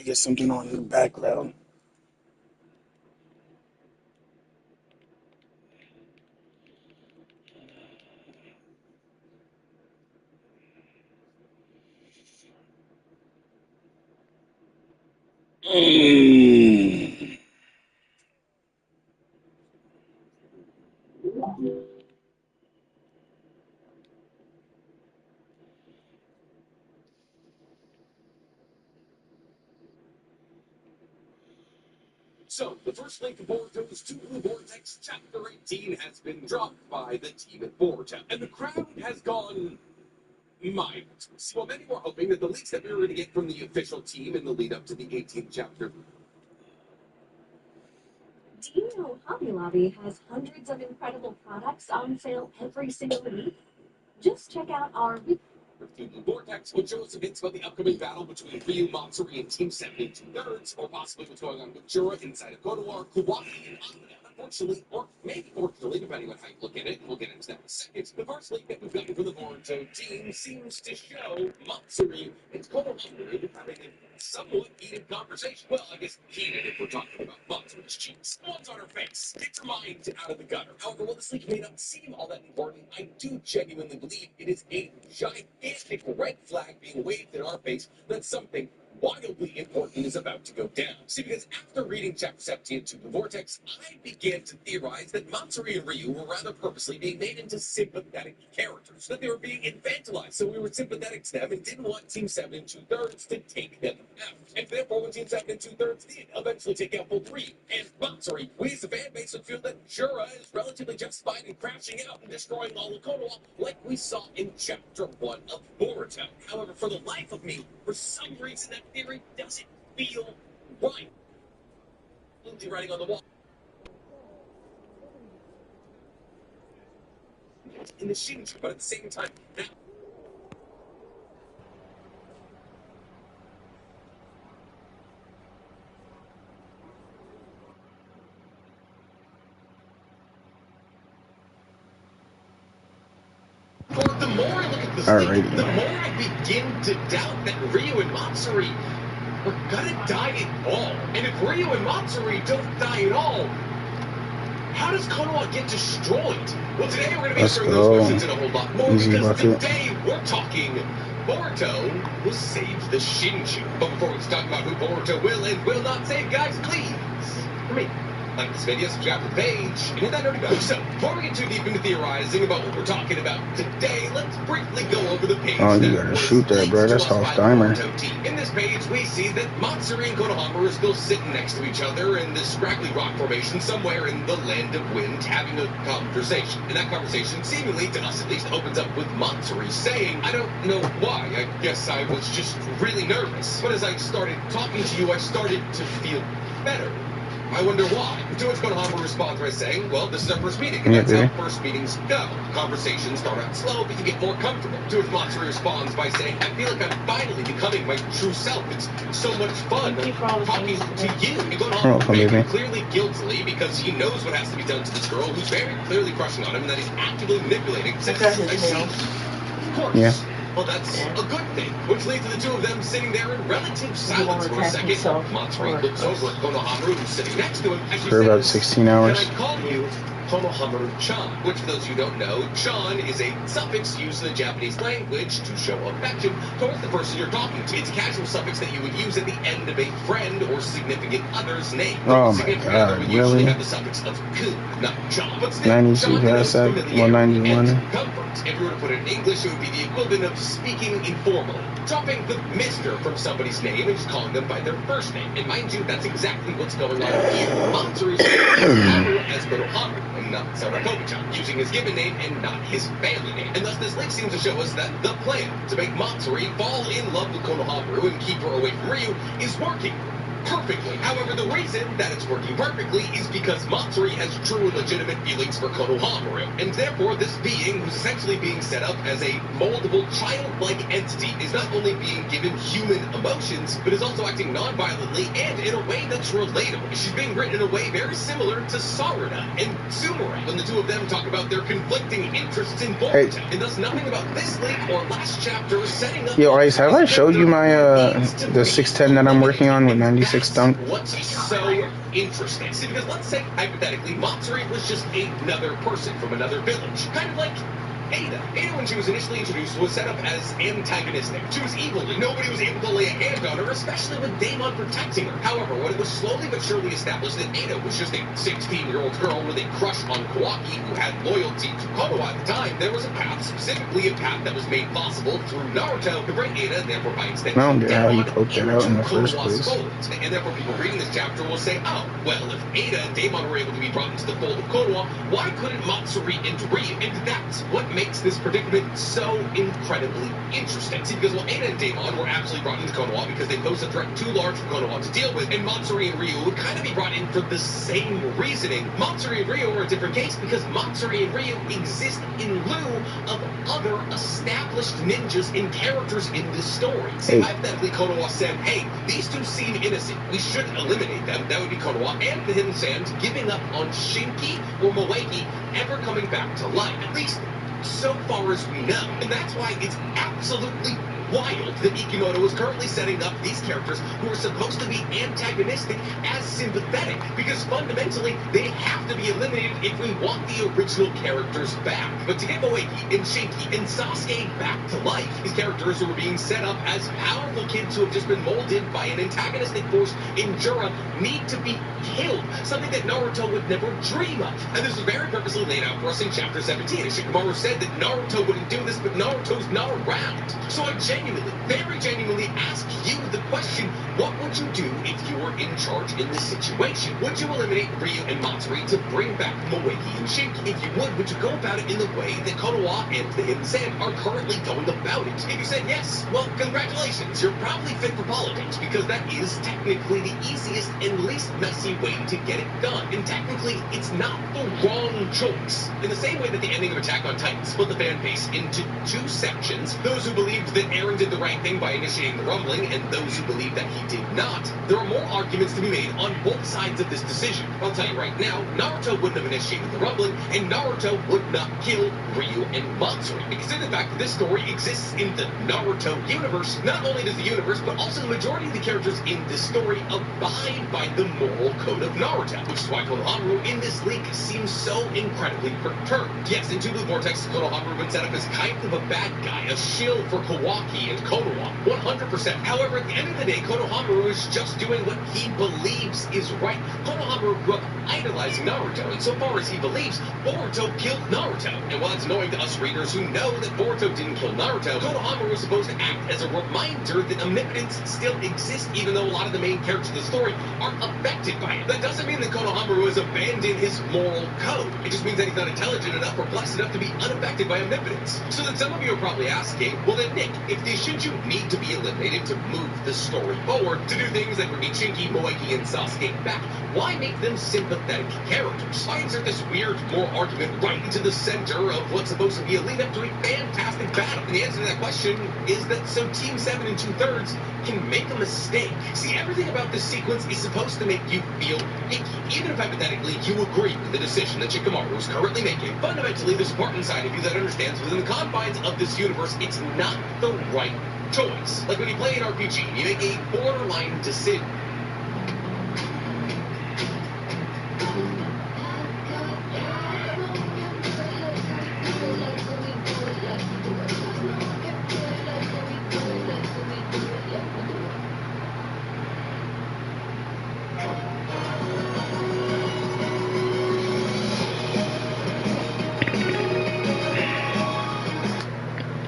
to get something on in the background. So, the first link of Boruto's To Blue Vortex Chapter 18 has been dropped by the team at Boruto, and the crowd has gone mild. So, many were hoping that the leaks that we were going to get from the official team in the lead up to the 18th chapter. Do you know Hobby Lobby has hundreds of incredible products on sale every single week? Just check out our To Blue Vortex would show us some hints about the upcoming battle between Ryu, Matsuri, and Team 7 2/3, or possibly what's going on with Jura inside of Konoha, Kuwaki, and Akira. Unfortunately, or maybe fortunately, depending on how you look at it, we'll get into that in a second. The first leak that we've gotten from the Boruto team seems to show Matsuri and Konoha having a somewhat heated conversation. Well, I guess heated if we're talking about Matsuri's cheeks. One's on her face. Get your mind out of the gutter. However, while this leak may not seem all that important, I do genuinely believe it is a gigantic red flag being waved in our face that something wildly important is about to go down. See, because after reading Chapter 17 of To the Vortex, I began to theorize that Matsuri and Ryu were rather purposely being made into sympathetic characters, that they were being infantilized, so we were sympathetic to them and didn't want Team 7 and 2/3 to take them out. And therefore, when Team 7 and 2/3 did eventually take out both Ryu and Matsuri, we as a fan base would feel that Jura is relatively justified in crashing out and destroying all of Konoha like we saw in Chapter 1 of Boruto. However, for the life of me, for some reason, that theory doesn't feel right. Lindsay writing on the wall. In the Shinji, but at the same time, now. But the more I look at this thing, the more I begin to doubt that Ryu and Matsuri are gonna die at all. And if Ryu and Matsuri don't die at all, how does Konoha get destroyed? Well, today we're going to be answering those questions and a whole lot more, because today we're talking Boruto will save the Shinju. But before we talk about who Boruto will and will not save, guys, please, for me, like this video, subscribe to the page, and hit that notification bell. So, before we get too deep into theorizing about what we're talking about today, let's briefly go over the page. Oh, you gotta shoot that, bro. That's off timer. In this page, we see that Matsuri and Konohama are still sitting next to each other in this scraggly rock formation somewhere in the land of wind, having a conversation. And that conversation, seemingly, to us at least, opens up with Matsuri saying, I don't know why. I guess I was just really nervous. But as I started talking to you, I started to feel better. I wonder why. To which Konohama responds by saying, well, this is our first meeting, and that's how first meetings go. Conversations start out slow, but you get more comfortable. To which Matsuri responds by saying, I feel like I'm finally becoming my true self. It's so much fun talking to you. And Konohama clearly guiltily, because he knows what has to be done to this girl, who's very clearly crushing on him, and that he's actively manipulating. Says, I see. Of course. Yeah. Well, that's a good thing, which leads to the two of them sitting there in relative silence for a second. Matsuri looks over at Konohamaru, who's sitting next to him, and she for about 16 hours. Can I call you Konohamaru-chan? Which, for those of you who don't know, chan is a suffix used in the Japanese language to show affection towards the person you're talking to. It's a casual suffix that you would use at the end of a friend or significant other's name. Oh my god, would really? Usually have the suffix of ku, not chan. But still, 92 hashtag 191. If you were to put it in English, it would be the equivalent of speaking informally, dropping the Mr. from somebody's name and just calling them by their first name. And mind you, that's exactly what's going on here. Matsuri's as Konohamaru and not Sarakobi-chan, using his given name and not his family name. And thus this link seems to show us that the plan to make Matsuri fall in love with Konohamaru and keep her away from Ryu is working. perfectly. However, the reason that it's working perfectly is because Matsuri has true and legitimate feelings for Konohamaru, and therefore this being, who's essentially being set up as a moldable, childlike entity, is not only being given human emotions, but is also acting non-violently and in a way that's relatable. She's being written in a way very similar to Sarada and Tsumura, when the two of them talk about their conflicting interests in Boruto, and thus nothing about this leak or last chapter setting up... Yo, Ice, have I showed you my, the 610 that I'm working on with 96 dunk? What's so interesting? See, because let's say, hypothetically, Matsuri was just another person from another village. Kind of like Ada. Ada, when she was initially introduced, was set up as antagonistic. She was evil, and nobody was able to lay a hand on her, especially with Daemon protecting her. However, when it was slowly but surely established that Ada was just a 16-year-old girl with a crush on Kawaki who had loyalty to Konoha at the time, there was a path, specifically a path that was made possible through Naruto to bring Ada, and therefore by extension, I don't get how you Daemon, poked that out in the first Konoha's place. fold. And therefore people reading this chapter will say, oh, well, if Ada and Daemon were able to be brought into the fold of Konoha, why couldn't Matsuri and Ryu? And that's what makes this predicament so incredibly interesting. See, because while Ada and Daemon were absolutely brought into Konoha because they pose a threat too large for Konoha to deal with, and Matsuri and Ryu would kind of be brought in for the same reasoning, Matsuri and Ryu are a different case because Matsuri and Ryu exist in lieu of other established ninjas and characters in this story. See, hypothetically, Konoha said, hey, these two seem innocent. We should eliminate them. That would be Konoha and the Hidden Sand giving up on Shinki or Moegi ever coming back to life. At least so far as we know. And that's why it's absolutely wild that Ikimoto is currently setting up these characters who are supposed to be antagonistic as sympathetic, because fundamentally they have to be eliminated if we want the original characters back. But to get Moegi and Shinki and Sasuke back to life, these characters who are being set up as powerful kids who have just been molded by an antagonistic force in Jura need to be killed, something that Naruto would never dream of. And this is very purposely laid out for us in chapter 17. And Shikamaru said that Naruto wouldn't do this, but Naruto's not around. So I genuinely, very genuinely ask you the question, what would you do if you were in charge in this situation? Would you eliminate Ryu and Matsuri to bring back Moegi and Shinki? If you would you go about it in the way that Konoha and the Hidden Sand are currently going about it? If you said yes, well, congratulations, you're probably fit for politics, because that is technically the easiest and least messy way to get it done. And technically, it's not the wrong choice. In the same way that the ending of Attack on Titan split the fan base into two sections, those who believed that Eren did the right thing by initiating the rumbling, and those who believed that he did not, there are more arguments to be made on both sides of this decision. I'll tell you right now, Naruto wouldn't have initiated the rumbling, and Naruto would not kill Ryu and Matsuri. Because in the fact that this story exists in the Naruto universe, not only does the universe, but also the majority of the characters in this story abide by the moral code of Naruto, which is why Konohamaru in this leak seems so incredibly perturbed. Yes, in Two Blue Vortex, Konohamaru been set up as kind of a bad guy, a shill for Kawaki and Konoha, 100%. However, at the end of the day, Konohamaru is just doing what he believes is right. Konohamaru grew up idolizing Naruto, and so far as he believes, Boruto killed Naruto. And while it's annoying to us readers who know that Boruto didn't kill Naruto, Konohamaru is supposed to act as a reminder that omnipotence still exists, even though a lot of the main characters of the story aren't affected by it. That doesn't mean that Konohamaru has abandoned his moral code. It just means that he's not intelligent enough or blessed enough to be unaffected by omnipotence. So then some of you are probably asking, well then Nick, if the Shinju need to be eliminated to move the story forward, to do things like bringing Shinki, Moegi, and Sasuke back, why make them sympathetic characters? Why insert this weird moral argument right into the center of what's supposed to be a lead-up to a fantastic battle? And the answer to that question is that so Team 7 and 2/3 can make a mistake. See, everything about this sequence is supposed to make you feel icky. Even if hypothetically you agree with the decision that Shikamaru is currently making, fundamentally there's a part inside of you that understands within the confines of this universe it's not the right choice. Like when you play an RPG, you make a borderline decision.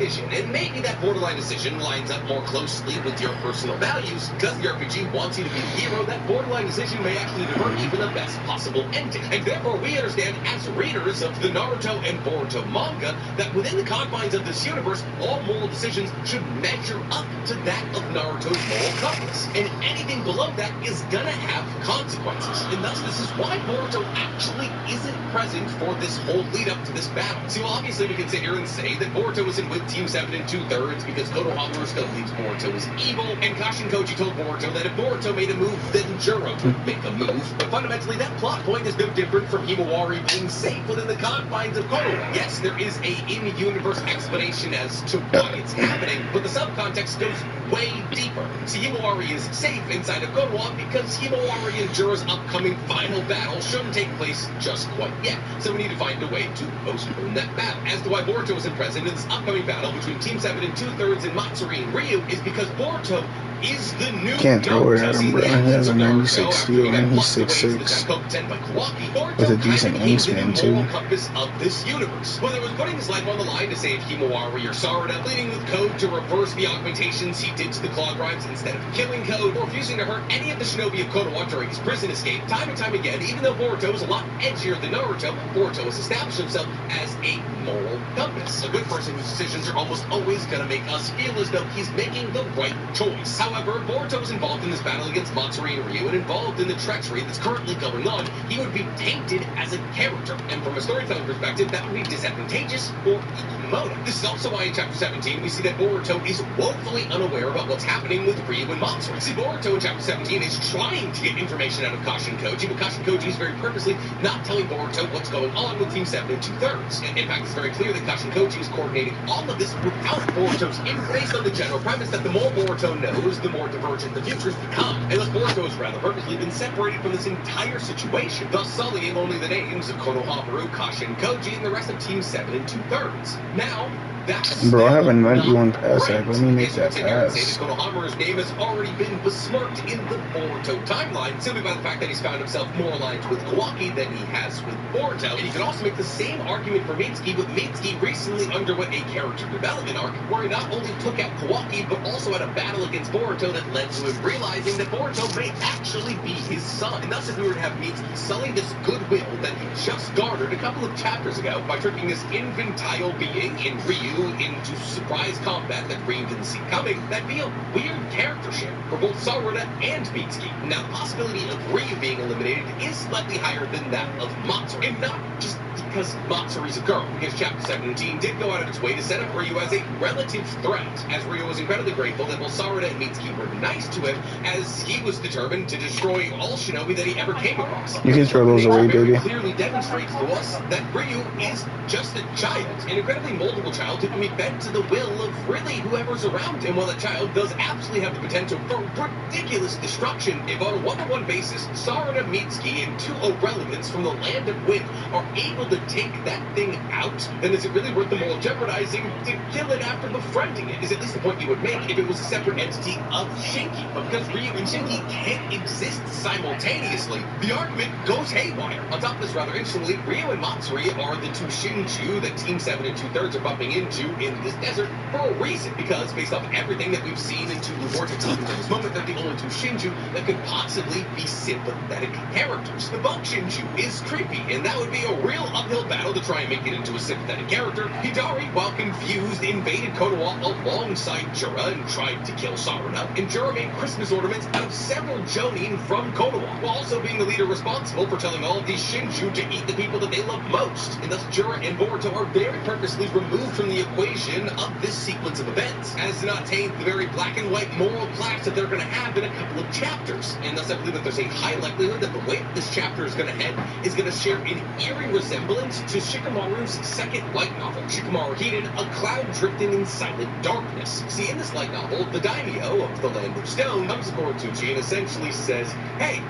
vision, and maybe that borderline decision lines up more closely with your personal values. Because the RPG wants you to be the hero, that borderline decision may actually divert even the best possible ending. And therefore, we understand as readers of the Naruto and Boruto manga that within the confines of this universe, all moral decisions should measure up to that of Naruto's moral compass. And anything below that is gonna have consequences. And thus, this is why Boruto actually isn't present for this whole lead up to this battle. See, well, obviously we can sit here and say that Boruto isn't with Team 7 in 2/3 because Konohamaru still believes Boruto is evil, and Kashin Koji told Boruto that if Boruto made a move, then Juro would make a move. But fundamentally, that plot point is no different from Himawari being safe within the confines of Konoha. Yes, there is a in-universe explanation as to why it's happening, but the subcontext goes way deeper. See, Himawari is safe inside of Konoha because Himawari and Juro's upcoming final battle shouldn't take place just quite yet. So we need to find a way to postpone that battle. As to why Boruto isn't present in this upcoming battle between Team 7 in 2/3 and Matsuri and Ryu is because Boruto is the new Can't throw it at him, bro. He has a 96 Naruto steal and he's after being 6'6". plucked away to the Dakoku by Kawaki. With a Boruto decent kind of became wingspan, the too. moral compass of this universe. Whether it was putting his life on the line to save Himawari or Sarada, pleading with Code to reverse the augmentations he did to the Claw Grimes instead of killing Code, or refusing to hurt any of the shinobi of Konoha during his prison escape, time and time again, even though Boruto is a lot edgier than Naruto, Boruto has established himself as a moral compass. A good person whose decisions are almost always going to make us feel as though he's making the right choice. However, Boruto is involved in this battle against Matsuri and Ryu, and involved in the treachery that's currently going on, he would be tainted as a character. And from a storytelling perspective, that would be disadvantageous for Kimono. This is also why in Chapter 17, we see that Boruto is woefully unaware about what's happening with Ryu and Matsuri. See, Boruto in Chapter 17 is trying to get information out of Kashin Koji, but Kashin Koji is very purposely not telling Boruto what's going on with Team 7 in 2/3. And in fact, it's very clear that Kashin Koji is coordinating all of this without Boruto's input, based on the general premise that the more Boruto knows, the more divergent the futures become. And thus Boruto has rather purposely been separated from this entire situation, thus sullying only the names of Konohamaru, Kashin Koji, and the rest of Team 7 in 2/3. Now, that's Bro, I haven't met you on pass act. Let me make that Say pass. that Konohamaru's name has already been besmirked in the Boruto timeline, simply by the fact that he's found himself more aligned with Kawaki than he has with Boruto. And you can also make the same argument for Mitsuki, but Mitsuki recently underwent a character development arc where he not only took out Kawaki, but also had a battle against Boruto that led to him realizing that Boruto may actually be his son. And thus, if we were to have Mitsuki sully this goodwill that he just garnered a couple of chapters ago by tricking this infantile being in Ryu into surprise combat that Ryu didn't see coming, that'd be a weird character shift for both Sarada and Mitsuki. Now, the possibility of Ryu being eliminated is slightly higher than that of Matsuri, and not just because Matsuri's a girl, because Chapter 17 did go out of its way to set up Ryu as a relative threat, as Ryu was incredibly grateful that both Sarada and Mitsuki were nice to him, as he was determined to destroy all shinobi that he ever came across. You can throw those away, Very baby. clearly demonstrates to us that Ryu is just a child, an incredibly moldable child who can be bent to the will of really whoever's around him. While that child does absolutely have the potential for ridiculous destruction, if on a one-to-one basis, Sarada, Mitsuki, and two irrelevants from the Land of Wind are able to take that thing out, then is it really worth the moral jeopardizing to kill it after befriending it? Is at least the point you would make if it was a separate entity of Shinki. But because Ryu and Shinki can't exist simultaneously, the argument goes haywire. On top of this, rather interestingly, Ryu and Matsuri are the two Shinju that Team 7 and 2/3 are bumping into in this desert for a reason, because based off everything that we've seen into the vortex up until this moment, they're the only two Shinju that could possibly be sympathetic characters. The Bug Shinju is creepy, and that would be a real uphill battle to try and make it into a sympathetic character. Hidari, while confused, invaded Konoha alongside Jura and tried to kill Sarada, and Jura made Christmas ornaments out of several Jonin from Konoha, while also being the leader responsible for telling all of these Shinju to eat the people that they love most. And thus Jura and Boruto are very purposely removed from the equation of this sequence of events, as to not taint the very black and white moral clash that they're going to have in a couple of chapters. And thus I believe that there's a high likelihood that the way this chapter is going to head is going to share an eerie resemblance to Shikamaru's second light novel, Shikamaru Hiden, A Cloud Drifting in Silent Darkness. See, in this light novel, the daimyo of the Land of Stone comes to Koritsuchi and essentially says, hey,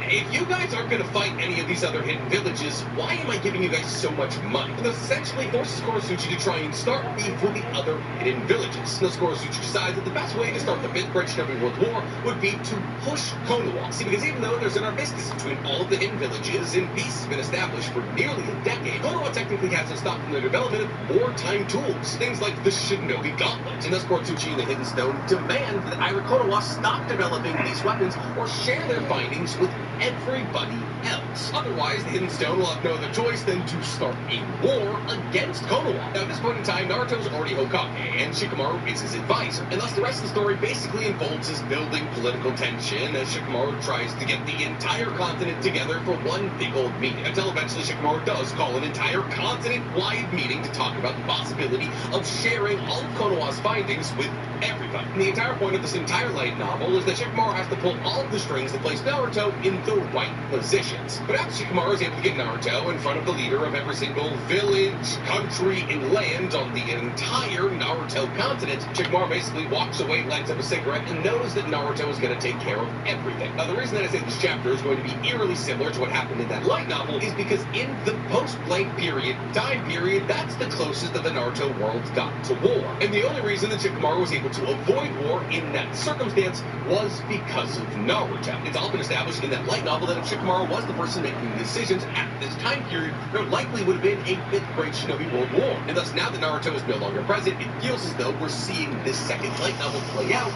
if you guys aren't going to fight any of these other hidden villages, why am I giving you guys so much money? And this essentially forces Koritsuchi to try and start beef with the other hidden villages. Thus Koritsuchi decides that the best way to start the Fifth Great Shinobi World War would be to push Konoha. See, because even though there's an armistice between all of the hidden villages and peace has been established for nearly a decade, Konoha technically hasn't stopped from the development of wartime tools, things like the Shinobi Gauntlet. And thus Kortuchi and the Hidden Stone demand that Irakonowa stop developing these weapons or share their findings with everybody else. Otherwise, the Hidden Stone will have no other choice than to start a war against Konoha. Now, at this point in time, Naruto's already Hokage, and Shikamaru is his advisor. And thus, the rest of the story basically involves his building political tension as Shikamaru tries to get the entire continent together for one big old meeting. Until eventually Shikamaru does call an entire continent-wide meeting to talk about the possibility of sharing all of Konoha's findings with everybody. And the entire point of this entire light novel is that Shikamaru has to pull all of the strings to place Naruto in the right positions. But after Shikamaru is able to get Naruto in front of the leader of every single village, country, and land on the entire Naruto continent, Shikamaru basically walks away, lights up a cigarette, and knows that Naruto is going to take care of everything. Now, the reason that I say this chapter is going to be eerily similar to what happened in that light novel is because in the post-blank period, time period, that's the closest that the Naruto world got to war. And the only reason that Shikamaru was able to avoid war in that circumstance was because of Naruto. It's all been established in that light novel that if Shikamaru was the person making the decisions at this time period, there likely would have been a fifth great Shinobi World War. And thus, now that Naruto is no longer present, it feels as though we're seeing this second light novel play out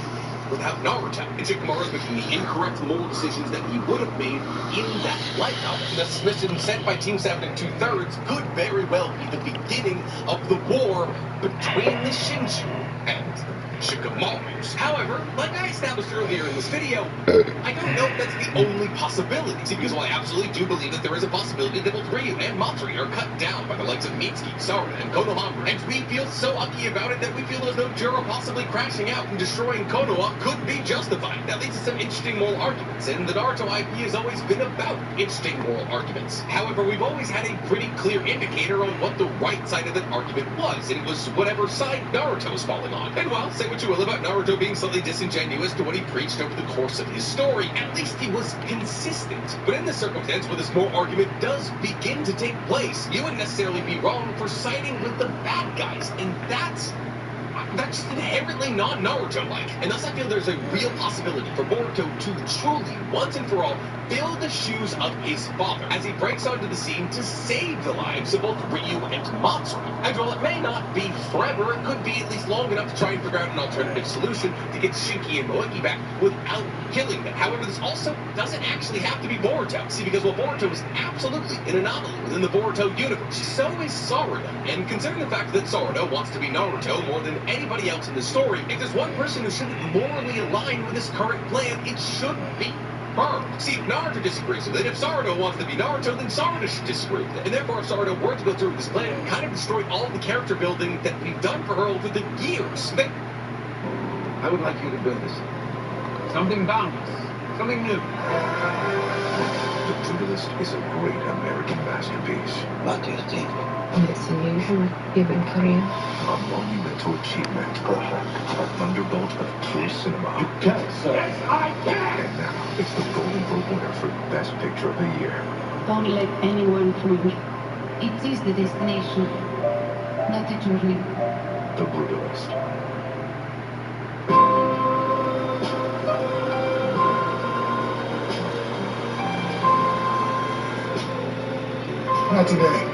without Naruto. And Shikamaru is making the incorrect moral decisions that he would have made in that light novel. This mission sent by Team 7 and 2/3 could very well be the beginning of the war between the Shinju and Shikamaru's. However, like I established earlier in this video, I don't know if that's the only possibility. See, because while I absolutely do believe that there is a possibility that both Ryu and Matsuri are cut down by the likes of Mitsuki, Sarada, and Konohamaru, and we feel so lucky about it that we feel as though Juro possibly crashing out and destroying Konoha could be justified. That leads to some interesting moral arguments, and the Naruto IP has always been about interesting moral arguments. However, we've always had a pretty clear indicator on what the right side of that argument was, and it was whatever side Naruto was falling on. And while say what you will about Naruto being slightly disingenuous to what he preached over the course of his story, at least he was consistent. But in this circumstance where this moral argument does begin to take place, you wouldn't necessarily be wrong for siding with the bad guys, and that's just inherently non-Naruto-like. And thus I feel there's a real possibility for Boruto to truly, once and for all, fill the shoes of his father as he breaks onto the scene to save the lives of both Ryu and Matsuri. And while it may not be forever, it could be at least long enough to try and figure out an alternative solution to get Shinki and Moeki back without killing them. However, this also doesn't actually have to be Boruto. See, because while Boruto is absolutely an anomaly within the Boruto universe, so is Sarada. And considering the fact that Sarada wants to be Naruto more than anybody else in the story, if there's one person who shouldn't morally align with this current plan, it should be her. See, if Naruto disagrees with it, if Sarada wants to be Naruto, then Sarada should disagree with it. And therefore, if Sarada were to go through with this plan, it kind of destroy all of the character building that we've done for her over the years. I would like you to build us something boundless, something new. The Brutalist is a great American masterpiece. What do you think? It's unusual, given Korea. A monumental achievement. A thunderbolt of true cinema. You can, sir. Yes, I can! And now, it's the Golden Globe winner for Best Picture of the Year. Don't let anyone fool you. It is the destination, not the journey. The Brutalist. Not today.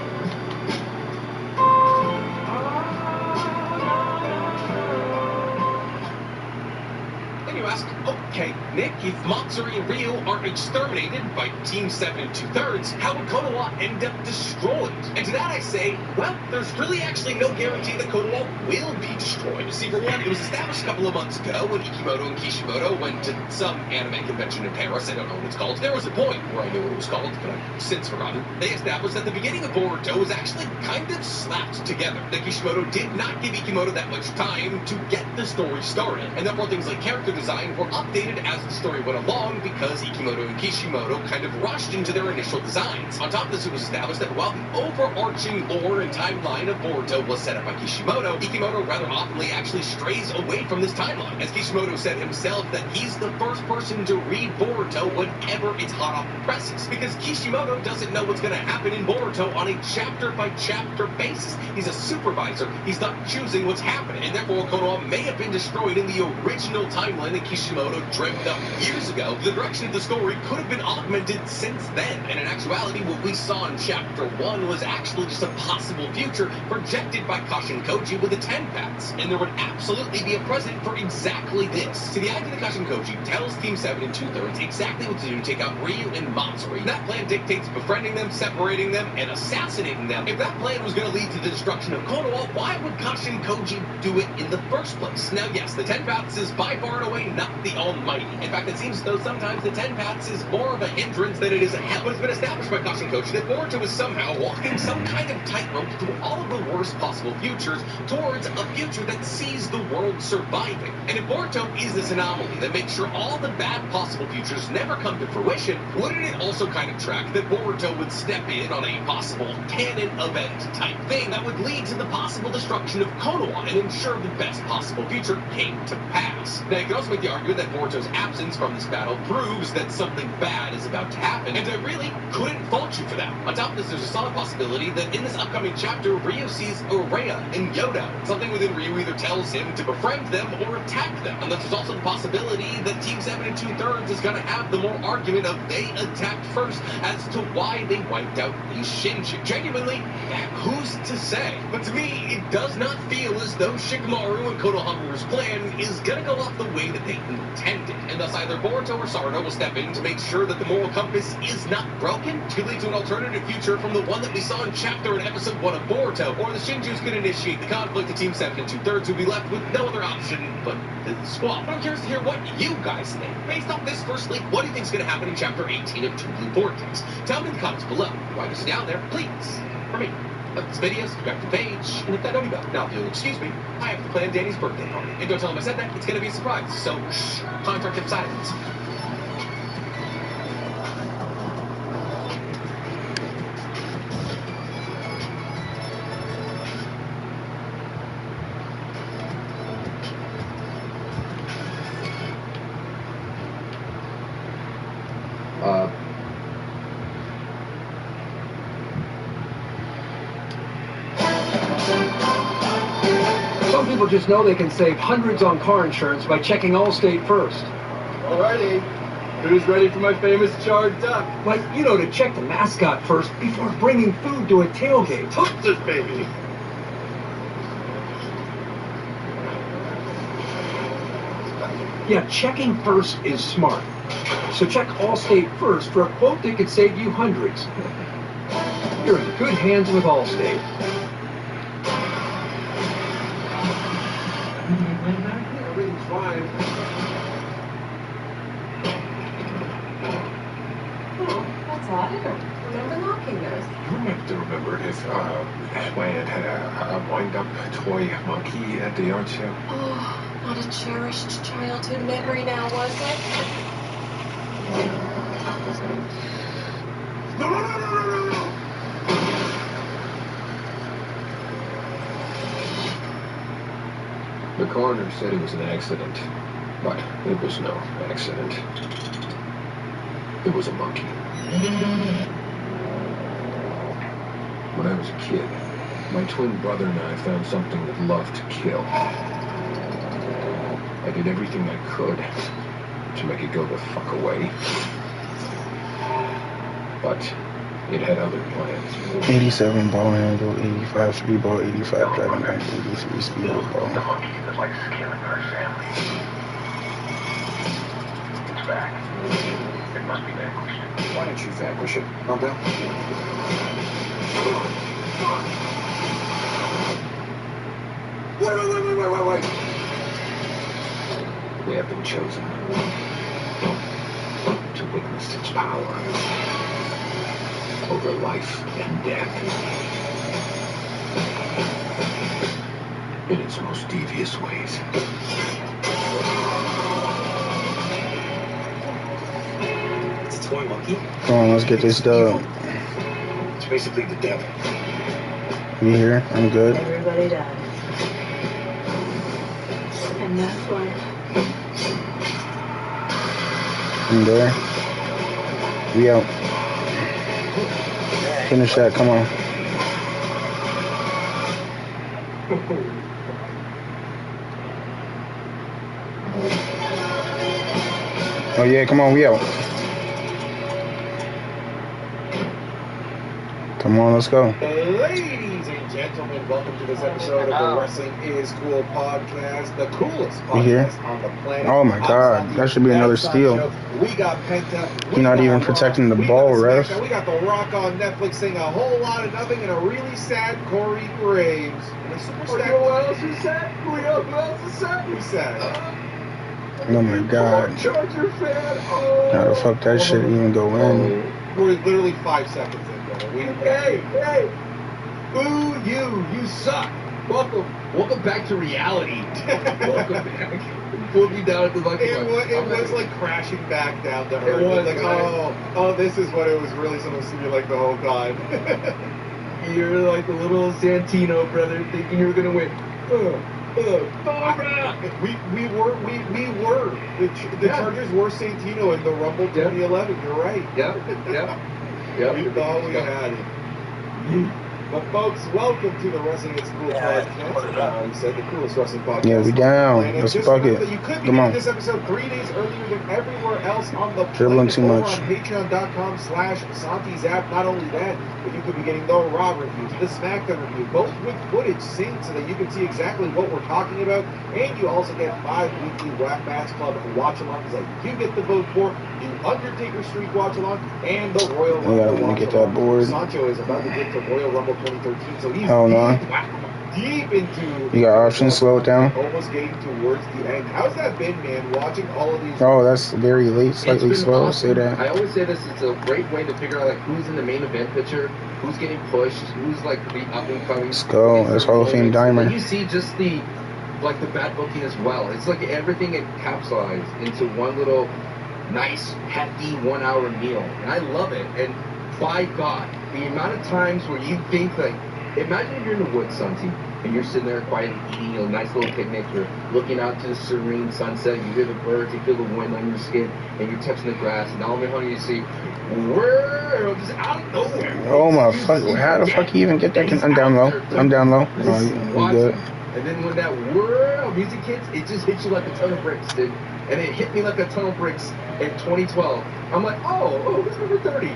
Then you ask, okay, Nick, if Matsuri and Ryu are exterminated by Team 7 and 2/3, how would Konoha end up destroyed? And to that I say, well, there's really actually no guarantee that Konoha will be destroyed. See, for one, it was established a couple of months ago when Ikimoto and Kishimoto went to some anime convention in Paris. I don't know what it's called. There was a point where I knew what it was called, but I've since forgotten. They established that the beginning of Boruto was actually kind of slapped together. That Kishimoto did not give Ikimoto that much time to get the story started, and therefore things like character design were updated as the story went along because Ikimoto and Kishimoto kind of rushed into their initial designs. On top of this, it was established that while the overarching lore and timeline of Boruto was set up by Kishimoto, Ikimoto rather oftenly actually strays away from this timeline, as Kishimoto said himself that he's the first person to read Boruto whenever it's hot off the presses, because Kishimoto doesn't know what's going to happen in Boruto on a chapter-by-chapter basis. He's a supervisor. He's not choosing what's happening, and therefore Konoha may have been destroyed in the original timeline that Kishimoto dreamt up Now, years ago, the direction of the story could have been augmented since then, and in actuality, what we saw in Chapter 1 was actually just a possible future projected by Kashin Koji with the Ten Paths, and there would absolutely be a precedent for exactly this. See, the idea that Kashin Koji tells Team 7 in 2/3 exactly what to do to take out Ryu and Matsuri. That plan dictates befriending them, separating them, and assassinating them. If that plan was going to lead to the destruction of Konoha, why would Kashin Koji do it in the first place? Now, yes, the Ten Paths is by far and away not the Almighty. In fact, it seems as though sometimes the Ten Paths is more of a hindrance than it is a help. But it's been established by Kashin Koji that Boruto is somehow walking some kind of tightrope through all of the worst possible futures towards a future that sees the world surviving. And if Boruto is this anomaly that makes sure all the bad possible futures never come to fruition, wouldn't it also kind of track that Boruto would step in on a possible canon event type thing that would lead to the possible destruction of Konoha and ensure the best possible future came to pass? Now, you can also make the argument that Boruto's absence from this battle proves that something bad is about to happen, and I really couldn't fault you for that. On top of this, there's a solid possibility that in this upcoming chapter, Ryu sees Urea and Yodo. Something within Ryu either tells him to befriend them or attack them. And there's also the possibility that Team 7 in 2/3 is going to have the more argument of they attacked first as to why they wiped out Lee Shinji. Genuinely, who's to say? But to me, it does not feel as though Shikamaru and Konohamaru's plan is going to go off the way that they intended. And thus either Boruto or Sarno will step in to make sure that the moral compass is not broken, to lead to an alternative future from the one that we saw in Chapter and Episode 1 of Boruto, or the Shinju's could initiate the conflict of Team 7 in 2/3 will be left with no other option but the swap. But I'm curious to hear what you guys think. Based off this first leak, what do you think is going to happen in Chapter 18 of Two Blue Vortex? Tell me in the comments below. Write us down there, please. For me. Like this video, subscribe to the page, and hit that noty bell. Now, if you'll excuse me, I have to plan Danny's birthday party. And don't tell him I said that, it's going to be a surprise. So, shh, contractive silence. Some people just know they can save hundreds on car insurance by checking Allstate first. Alrighty. Who's ready for my famous charred duck? Like, you know, to check the mascot first before bringing food to a tailgate. Hook this baby. Yeah, checking first is smart. So check Allstate first for a quote that could save you hundreds. You're in good hands with Allstate. Everything's fine. What's that? I don't remember knocking those. You have to remember if Wyatt had a wind-up toy monkey at the yard sale. Oh, not a cherished childhood memory now, was it? No, no, no, no, no, no, no! The coroner said it was an accident, but it was no accident. It was a monkey. When I was a kid, my twin brother and I found something that loved to kill. I did everything I could to make it go the fuck away. But it had other plans. 87 ball handle, 85 3 ball, 85 driving range, 83 speed ball. The monkey that likes killing our family. It's back. It must be vanquished. Why don't you vanquish it, Mobile? Wait. We have been chosen to witness its power over life and death in its most devious ways. It's a toy monkey. Come on, let's get this dub. It's basically the devil. You here? I'm good. Everybody dies. And that's why. I'm there. We out. Finish that, come on. Oh yeah, come on, we out. Come on, let's go. Ladies and gentlemen, welcome to this episode of the Wrestling is Cool podcast, the coolest We here? podcast on the planet. Oh my God, that should be another steal. We got Penta. You're not even protecting the ball, ref. We got The Rock on Netflix saying a whole lot of nothing and a really sad Corey Graves. And a super sad. What else is sad? Who else is sad? Who's sad? Oh my God. Charger fan. Oh. How the fuck that shit even go in? We're literally 5 seconds in, brother. Hey! Boo you suck. Welcome back to reality. Welcome back. Put me down at the bucket. It was like crashing back down to earth. It was, like, right? oh, this is what it was really supposed to be like the whole time. You're like the little Santino brother thinking you were gonna win. We were. The Chargers were Santino in the Rumble 2011. You're right. Yeah. We thought we had it. But folks, welcome to the Wrestling is Cool podcast. We said the coolest wrestling podcast. Yeah, we down. And Let's just fuck remember it. that you could be Come getting on. this episode 3 days earlier than everywhere else on the Dribbling planet too over much. on patreon.com/Santi's app. Not only that, but you could be getting the Raw review, the SmackDown review, both with footage synced so that you can see exactly what we're talking about. And you also get 5 weekly Whack Bass Club watch-alongs that you get to vote for, the Undertaker Streak watch-along, and the Royal Rumble Yeah, let me get that watch-along. board. Sancho is about to get to Royal Rumble 2013, so he's Oh, no. deep into. You got options, slow it down. Almost getting towards the end. How's that been, man? Watching all of these. Oh, that's very late, slightly It's been slow. awesome. Say that. I always say this, it's a great way to figure out like who's in the main event picture, who's getting pushed, who's like the up and coming. Let's go. That's Hall of Fame Dimer. And you see just the bad booking as well. It's like everything encapsulated into one little nice, hefty 1 hour meal. And I love it. And by God, the amount of times where you think like, imagine if you're in the woods, Santi, and you're sitting there quietly eating a nice little picnic, you're looking out to the serene sunset, you hear the birds, you feel the wind on your skin, and you're touching the grass, and all of a sudden you see, whoa, just out of nowhere. Oh my fuck! How the fuck you even get that? I'm down low. I'm down low. Oh, you good? And then when that whirl music hits, it just hits you like a ton of bricks, dude. And it hit me like a ton of bricks in 2012. I'm like, oh, who's number 30?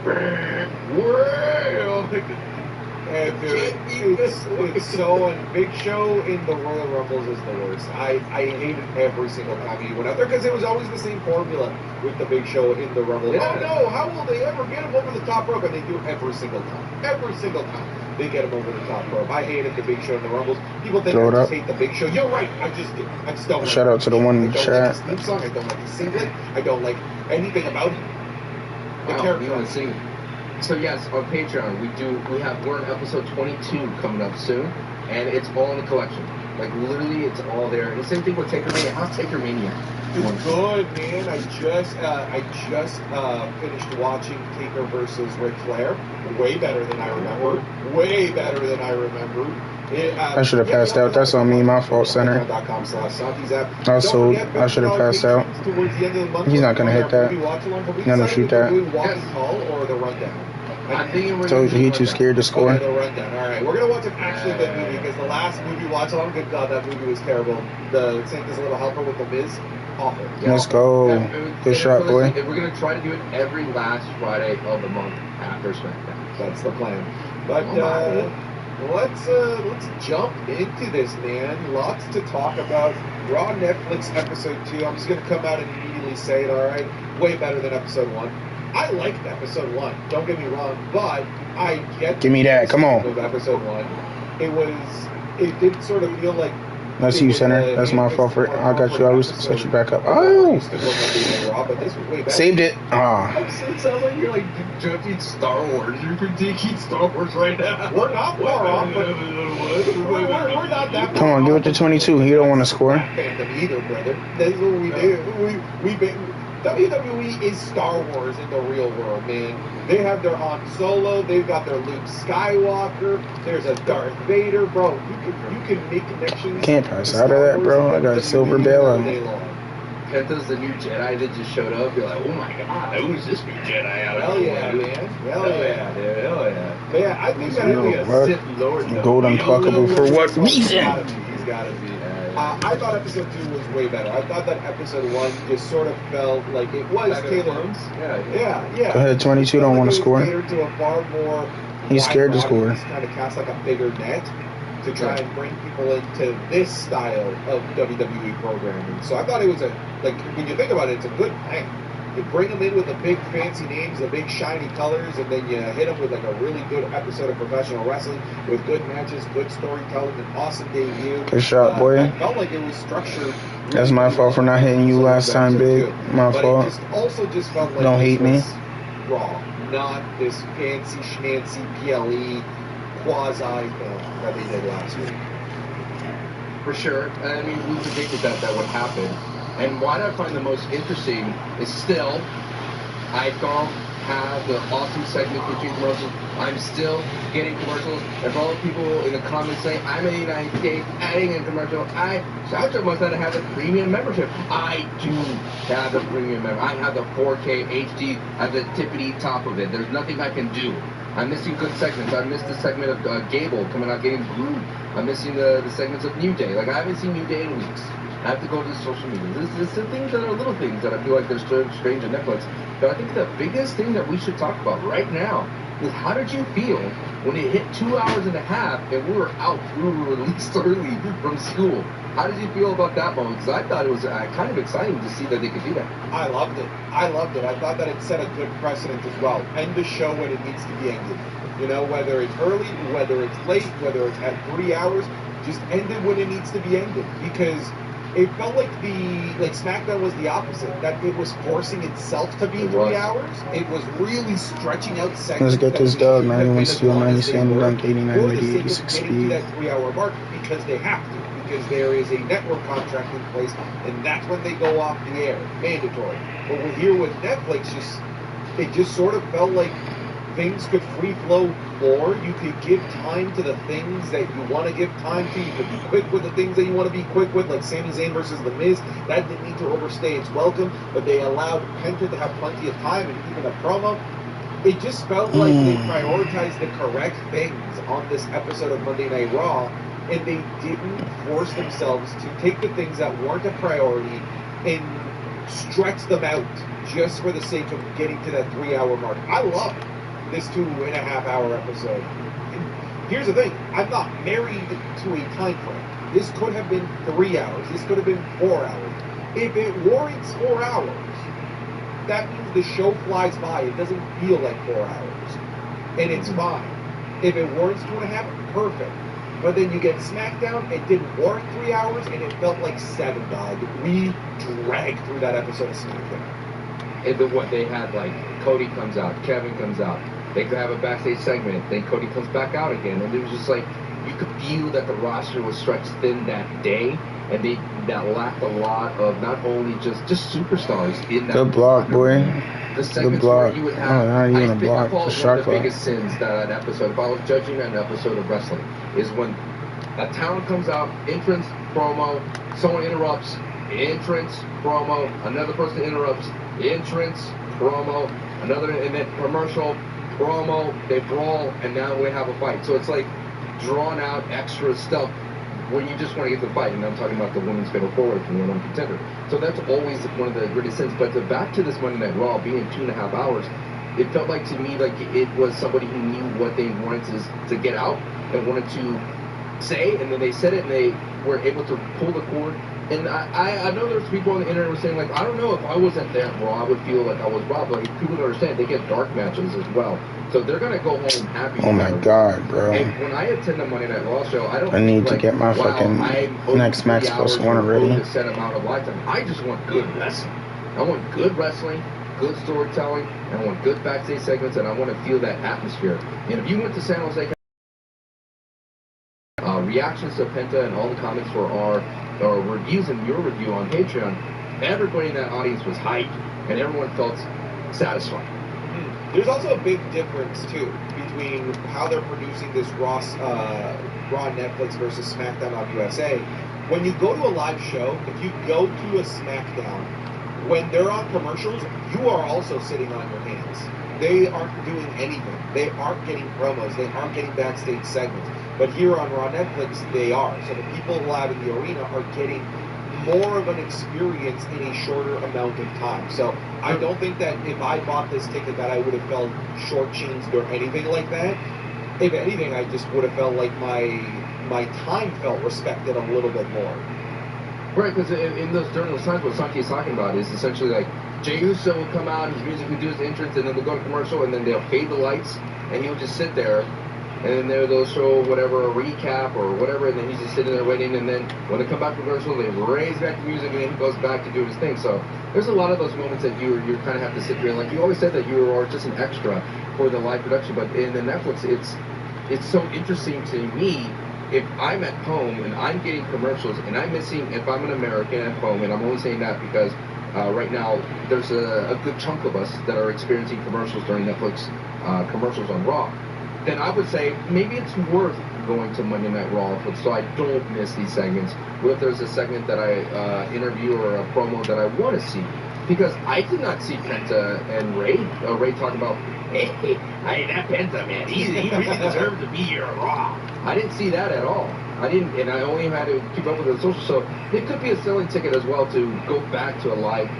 Whirl. And dude, it's so. And Big Show in the Royal Rumbles is the worst. I hated every single time he went out there because it was always the same formula with the Big Show in the Rumble. Yeah. Oh no, how will they ever get him over the top rope? And they do every single time. Every single time they get him over the top rope. I hated the Big Show in the Rumbles. People think Throw I it just up. hate the Big Show. You're right. I just do. I just don't. Shout like out to the one in the I don't chat. like his theme song. I don't like his singlet. I don't like anything about him. The Wow, character. you want to sing. So yes, on Patreon we're on episode 22 coming up soon, and it's all in the collection. Like literally, it's all there. And the same thing with Taker Mania. How's Taker Mania? Good, man. I just finished watching Taker versus Ric Flair. Way better than I remember. Way better than I remember. I should have passed out. That's on me. My fault, center. I sold. I should have passed out. He's not gonna hit that. He's gonna shoot that. Or the rundown. I'm thinking we're Told you he too scared to score. The rundown. All right, we're gonna watch an actually good movie because the last movie watch along, good God, that movie was terrible. The Saint is a little helper with the Miz, awful. Let's go. Good shot, boy. We're gonna try to do it every last Friday of the month after SmackDown. That's the plan. But let's jump into this, man. Lots to talk about. Raw Netflix episode 2. I'm just gonna come out and immediately say it. All right, way better than episode 1. I liked episode 1. Don't get me wrong, but I get. Give me that. Come on. Of episode 1, it did sort of feel like. That's you, center. That's my fault for it. I got you. I was set you back up. Oh! Saved it. Ah. It sounds like you're like judging Star Wars. You're critiquing Star Wars right now. We're not far off, but we're not that. Come on, give it to 22. He don't want to score. Fandom either, brother. That's what we do. WWE is Star Wars in the real world, man. They have their Han Solo, they've got their Luke Skywalker, there's a Darth Vader, bro. You can make connections. Can't pass out of that, bro. I got a silver bailout. Penta's the new Jedi that just showed up. You're like, oh my God, who's this new Jedi out of Hell yeah, nowhere? man. Hell yeah. Dude. Hell yeah. But yeah, I think that Yo, I think what? Sith Lord. Gold unpluckable for what reason? gotta be. I thought episode 2 was way better. I thought that episode 1 just sort of felt like it was tailored. Yeah. Go ahead, 22 don't want to score. Catered to a far more. He's scared to score. Kind of cast like a bigger net to try and bring people into this style of WWE programming. So I thought it was when you think about it, it's a good plan. You bring them in with the big fancy names, the big shiny colors, and then you hit them with like a really good episode of professional wrestling with good matches, good storytelling, an awesome debut. Good shot, boy. I felt like it was structured. Really That's my fault for not hitting you last time, big. My fault. It also just felt like don't hate me. Raw, not this fancy schmancy PLE quasi thing that they did last week. For sure. I mean, we predicted that would happen. And what I find the most interesting is still, I don't have the awesome segment between commercials. I'm still getting commercials. And for all the people in the comments saying, I'm in the United States, adding a commercial, Sasha must not have a premium membership. I do have the premium membership. I have the 4K HD at the tippity top of it. There's nothing I can do. I'm missing good segments. I missed the segment of Gable coming out getting booed. I'm missing the segments of New Day. Like, I haven't seen New Day in weeks. I have to go to the social media. This the things that are little things that I feel like they're strange on Netflix. But I think the biggest thing that we should talk about right now is how did you feel when it hit 2 hours and a half and we were released early from school? How did you feel about that moment? Because I thought it was kind of exciting to see that they could do that. I loved it. I thought that it set a good precedent as well. End the show when it needs to be ended. You know, whether it's early, whether it's late, whether it's at 3 hours, just end it when it needs to be ended. Because it felt like SmackDown was the opposite. That it was forcing itself to be 3 hours. It was really stretching out segments. Let's get this dub, 91 steel, 90 standing dunk, 89, 80, 86 speed. That 3 hour mark because they have to. Because there is a network contract in place, and that's when they go off the air, mandatory. But we're here with Netflix, it just sort of felt like things could free flow more. You could give time to the things that you want to give time to. You could be quick with the things that you want to be quick with, like Sami Zayn versus The Miz. That didn't need to overstay its welcome, but they allowed Penta to have plenty of time and even a promo. It just felt like they prioritized the correct things on this episode of Monday Night Raw, and they didn't force themselves to take the things that weren't a priority and stretch them out just for the sake of getting to that 3 hour mark. I love this 2.5 hour episode. And here's the thing, I'm not married to a time frame. This could have been 3 hours. This could have been 4 hours. If it warrants 4 hours, that means the show flies by. It doesn't feel like 4 hours. And it's fine. If it warrants 2.5, perfect. But then you get SmackDown, it didn't warrant 3 hours, and it felt like 7, dog. We dragged through that episode of SmackDown. And what they had, like, Cody comes out, Kevin comes out, they could have a backstage segment, then Cody comes back out again, and it was just like, you could feel that the roster was stretched thin that day, and that lacked a lot of not only just superstars in that. Good block, boy. The segments good block. where you would have, not even a block. I call it one of the biggest sins that episode, if I was judging an episode of wrestling, is when a talent comes out, entrance, promo, someone interrupts, entrance, promo, another person interrupts, entrance, promo, another, and then commercial, promo, they brawl, and now we have a fight. So it's like drawn out extra stuff when you just want to get the fight. And I'm talking about the women's fatal forward from the number contender. So that's always one of the greatest sins. But back to this Monday Night Raw being 2.5 hours, it felt like to me like it was somebody who knew what they wanted to get out and wanted to say, and then they said it and they were able to pull the cord. And I know there's people on the internet who were saying, like, I don't know if I wasn't there, Raw, I would feel like I was robbed. Like, people don't understand, they get dark matches as well. So they're going to go home happy. Oh my God, bro. And when I attend the Monday Night Raw show, I need to get my fucking next Max Plus One already. A set amount of lifetime. I just want good wrestling. I want good wrestling, good storytelling, and I want good backstage segments, and I want to feel that atmosphere. And if you went to San Jose, reactions to Penta and all the comments for our reviews and your review on Patreon, everybody in that audience was hyped, and everyone felt satisfied. There's also a big difference, too, between how they're producing this Raw Netflix versus SmackDown on USA. When you go to a live show, if you go to a SmackDown, when they're on commercials, you are also sitting on your hands. they aren't doing anything. They aren't getting promos. They aren't getting backstage segments. But here on Raw Netflix, they are. So the people allowed in the arena are getting more of an experience in a shorter amount of time. So I don't think that if I bought this ticket that I would have felt shortchanged or anything like that. If anything, I just would have felt like my time felt respected a little bit more. Right, because during those times, what Santi is talking about is essentially like Jey Uso will come out, his music would do his entrance, and then they'll go to commercial, and then they'll fade the lights, and he'll just sit there, and then they'll show whatever, a recap or whatever, and then he's just sitting there waiting, and then when they come back to commercial, they raise back the music, and then he goes back to do his thing. So there's a lot of those moments that you kind of have to sit there, and like you always said that you are just an extra for the live production, but in the Netflix, it's so interesting to me. If I'm at home and I'm getting commercials and I'm missing, if I'm an American at home, and I'm only saying that because right now there's a good chunk of us that are experiencing commercials during Netflix commercials on Raw, then I would say maybe it's worth going to Monday Night Raw so I don't miss these segments. What if there's a segment that I interview or a promo that I want to see? Because I did not see Penta and Ray talking about, hey, that Penta, man, he really deserves to be here at Raw. I didn't see that at all. I didn't, and I only had to keep up with the social. So it could be a selling ticket as well to go back to a live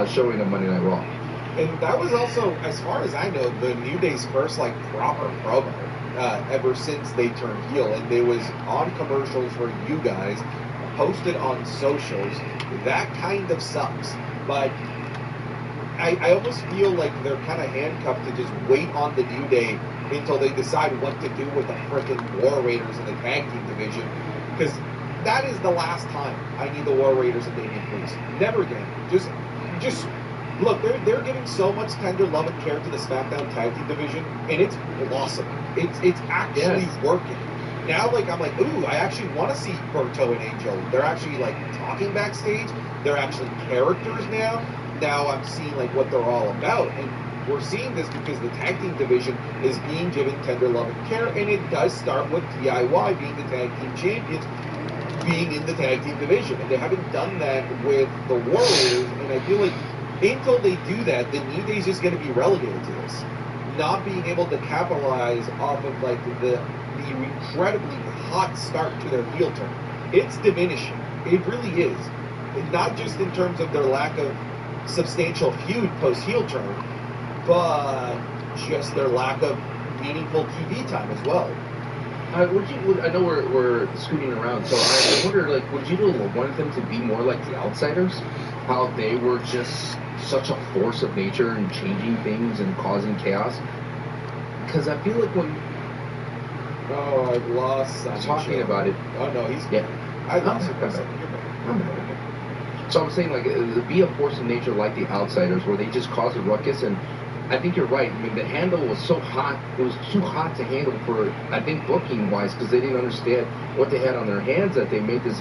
showing of Monday Night Raw. And that was also, as far as I know, the New Day's first proper promo ever since they turned heel, and they was on commercials for you guys, posted on socials. That kind of sucks, but I almost feel like they're kind of handcuffed to just wait on the New Day until they decide what to do with the freaking War Raiders in the tag team division, because that is the last time I need the War Raiders and Damian Priest. Never again. Just look, they're giving so much tender love and care to the SmackDown tag team division, and it's blossoming. It's actually working. Now, I'm like, ooh, I actually want to see Berto and Angel. They're actually talking backstage. They're actually characters now. Now I'm seeing what they're all about, and we're seeing this because the tag team division is being given tender love and care, and it does start with DIY being the tag team champions, being in the tag team division, and they haven't done that with the Warriors, and I feel like until they do that, the New Day is just going to be relegated to this, not being able to capitalize off of the incredibly hot start to their heel turn. It's diminishing. It really is, not just in terms of their lack of substantial feud post heel turn, but just their lack of meaningful TV time as well. I know we're scooting around, so I wonder, would you want them to be more like the Outsiders? How they were just such a force of nature and changing things and causing chaos? Because I feel like when... Oh, I've lost... Talking about it... Oh, no, he's... Yeah. I lost it for a second. You're back. So I'm saying, be a force of nature like the Outsiders, where they just cause a ruckus, and I think you're right. I mean, the handle was so hot, it was too hot to handle for, I think, booking-wise, because they didn't understand what they had on their hands, that they made this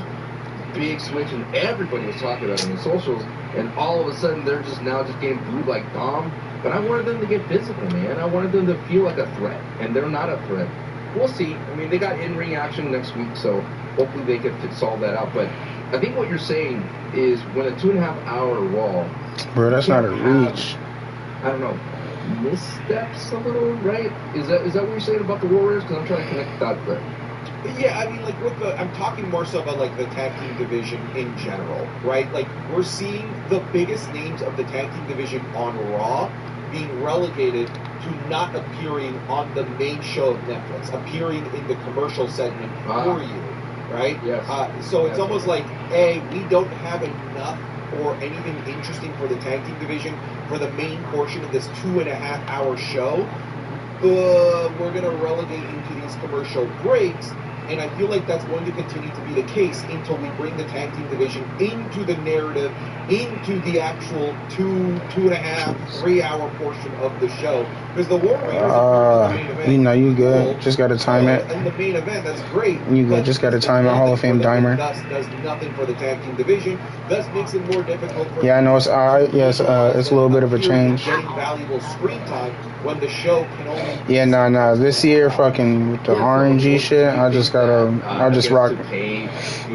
big switch, and everybody was talking about it on the socials, and all of a sudden, they're just getting booed like Dom. But I wanted them to get physical, man. I wanted them to feel like a threat, and they're not a threat. We'll see. I mean, they got in-ring action next week, so hopefully they can solve that out, but I think what you're saying is when a 2.5-hour Raw... Bro, that's not a reach. I don't know. Missteps a little, right? Is that what you're saying about the Warriors? Because I'm trying to connect that there. Yeah, I mean, I'm talking more so about the tag team division in general, right? We're seeing the biggest names of the tag team division on Raw being relegated to not appearing on the main show of Netflix, appearing in the commercial segment for you. Right? Yes. So it's almost like, A, we don't have enough or anything interesting for the tag team division for the main portion of this 2.5-hour show. We're going to relegate into these commercial breaks, and I feel like that's going to continue to be the case until we bring the tag team division into the narrative, into the actual 2.5, 3-hour portion of the show. Because the War Raiders you know, you good. Just got to time it. In the main event, that's great. You good. Just got to time it. Hall of Fame dimer. Thus does nothing for the tag team division. Thus makes it more difficult for... Yeah, I know. It's a little bit of a change. Getting valuable screen time when the show can only. Yeah, nah. This year, fucking with the RNG shit, I just rock.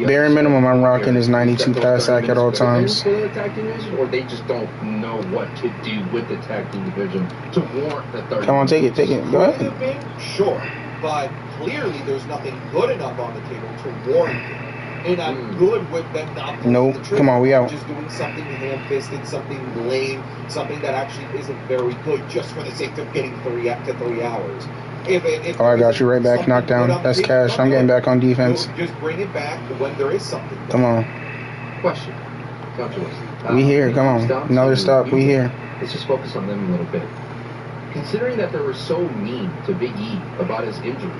Bare minimum, I'm rocking is 92 pass sack at all times. For the tag team division, or they just don't know what to do with the tag team division to warrant the 30. Come on, take it. Go ahead. Sure, but clearly there's nothing good enough on the table to warrant it. And I'm good with them not. Nope. Come on, we out. Just doing something ham-fisted, something lame, something that actually isn't very good, just for the sake of getting 3 hours. If I got you right back. Knockdown. That's cash. I'm getting back on defense. Just bring it back when there is something. Come on. Question. We here. Come on. Another stop. We here. Let's just focus on them a little bit. Considering that they were so mean to Big E about his injury,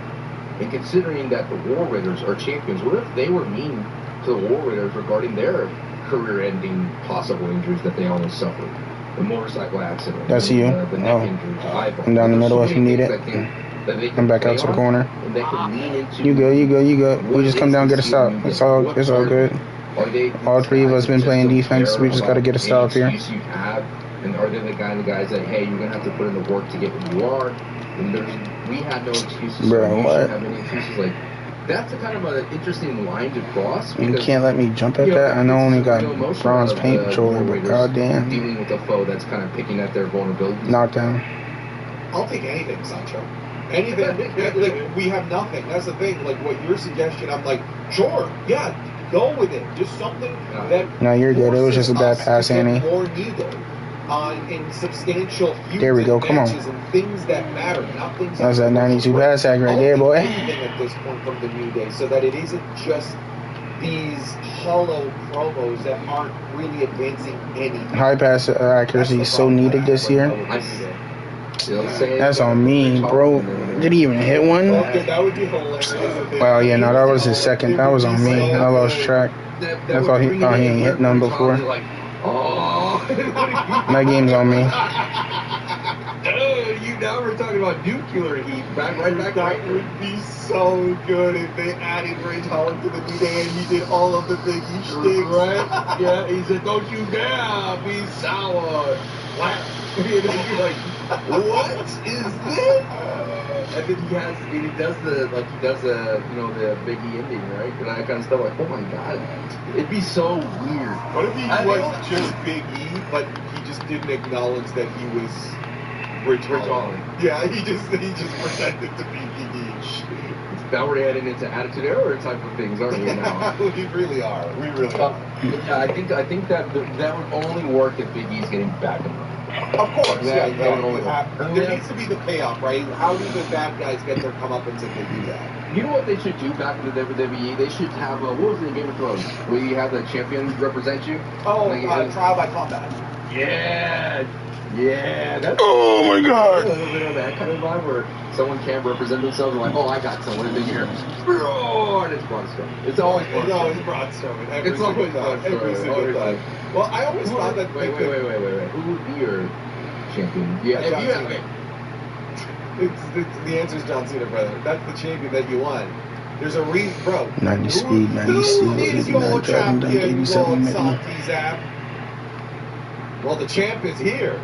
and considering that the War Raiders are champions, what if they were mean to the War Raiders regarding their career-ending possible injuries that they almost suffered? The motorcycle accident. That's you. The neck injury. I'm down the middle if you need it. I'm back out to the corner. You go. We just come down and get a stop. It's all good. All 3 of us been playing defense. We just got to get a stop here. And are they the guys that, hey, you're going to have to put in the work to get where you are? And we had no excuses. Bro, so what? Have any excuses. Like, that's a kind of an interesting line to cross. You can't let me jump at that. I know I only got bronze paint controller, but goddamn. Dealing with a foe that's kind of picking at their vulnerabilities. Knockdown. I'll take anything, Sancho. Anything. Like, we have nothing. That's the thing. Like, what your suggestion, I'm like, sure, yeah, go with it. Just something that. No, you're good. It was just a bad pass, Annie. More needle in substantial there we go. Come on. And things that matter, not things. That was that 92 pass sack right there, boy. Anything at this point from the New Day, so that it isn't just these hollow promos that aren't really advancing anything. High pass accuracy is so needed this year. That's on me, bro. Did he even hit one? That would be hilarious. Wow, yeah, no, that was his second. That was on me. I lost track. I thought he ain't hit none before. My game's on me. You now we're talking about nuclear heat. Right back. That would be so good if they added Ridge Holland to the New Day and he did all of the Big E shtick. Right? Yeah, he said, don't you dare be sour. What? And you're like, what is this? And then he does the Big E ending, right? And I kind of stuff like, oh my god, it'd be so weird. What if he was just Big E, but he just didn't acknowledge that he was Ridge Holland? Yeah, he just pretended to be Big E. Now we're heading into Attitude Era type of things, aren't we now? We really are. Yeah, I think that would only work if Big E's getting back in line. Of course, yeah. There needs to be the payoff, right? How do the bad guys get their comeuppance if they do that? You know what they should do back in the WWE? They should have, what was it in Game of Thrones? Where you have the champion represent you? Oh, trial by combat. Yeah, that's oh my god! A little bit of that kind of vibe where someone can't represent themselves and like, oh, I got someone in the year. Oh, and it's Braun Strowman. It's always Braun Strowman. It's always Braun Strowman. Every single time. Well, I always thought that. Wait. Who would be your champion? Yeah, if you have it. The answer is John Cena, brother. That's the champion that you want. There's a reason, bro. 90 speed, 90 speed, 89 driving dunk, 87 minute. Well, the champ is here.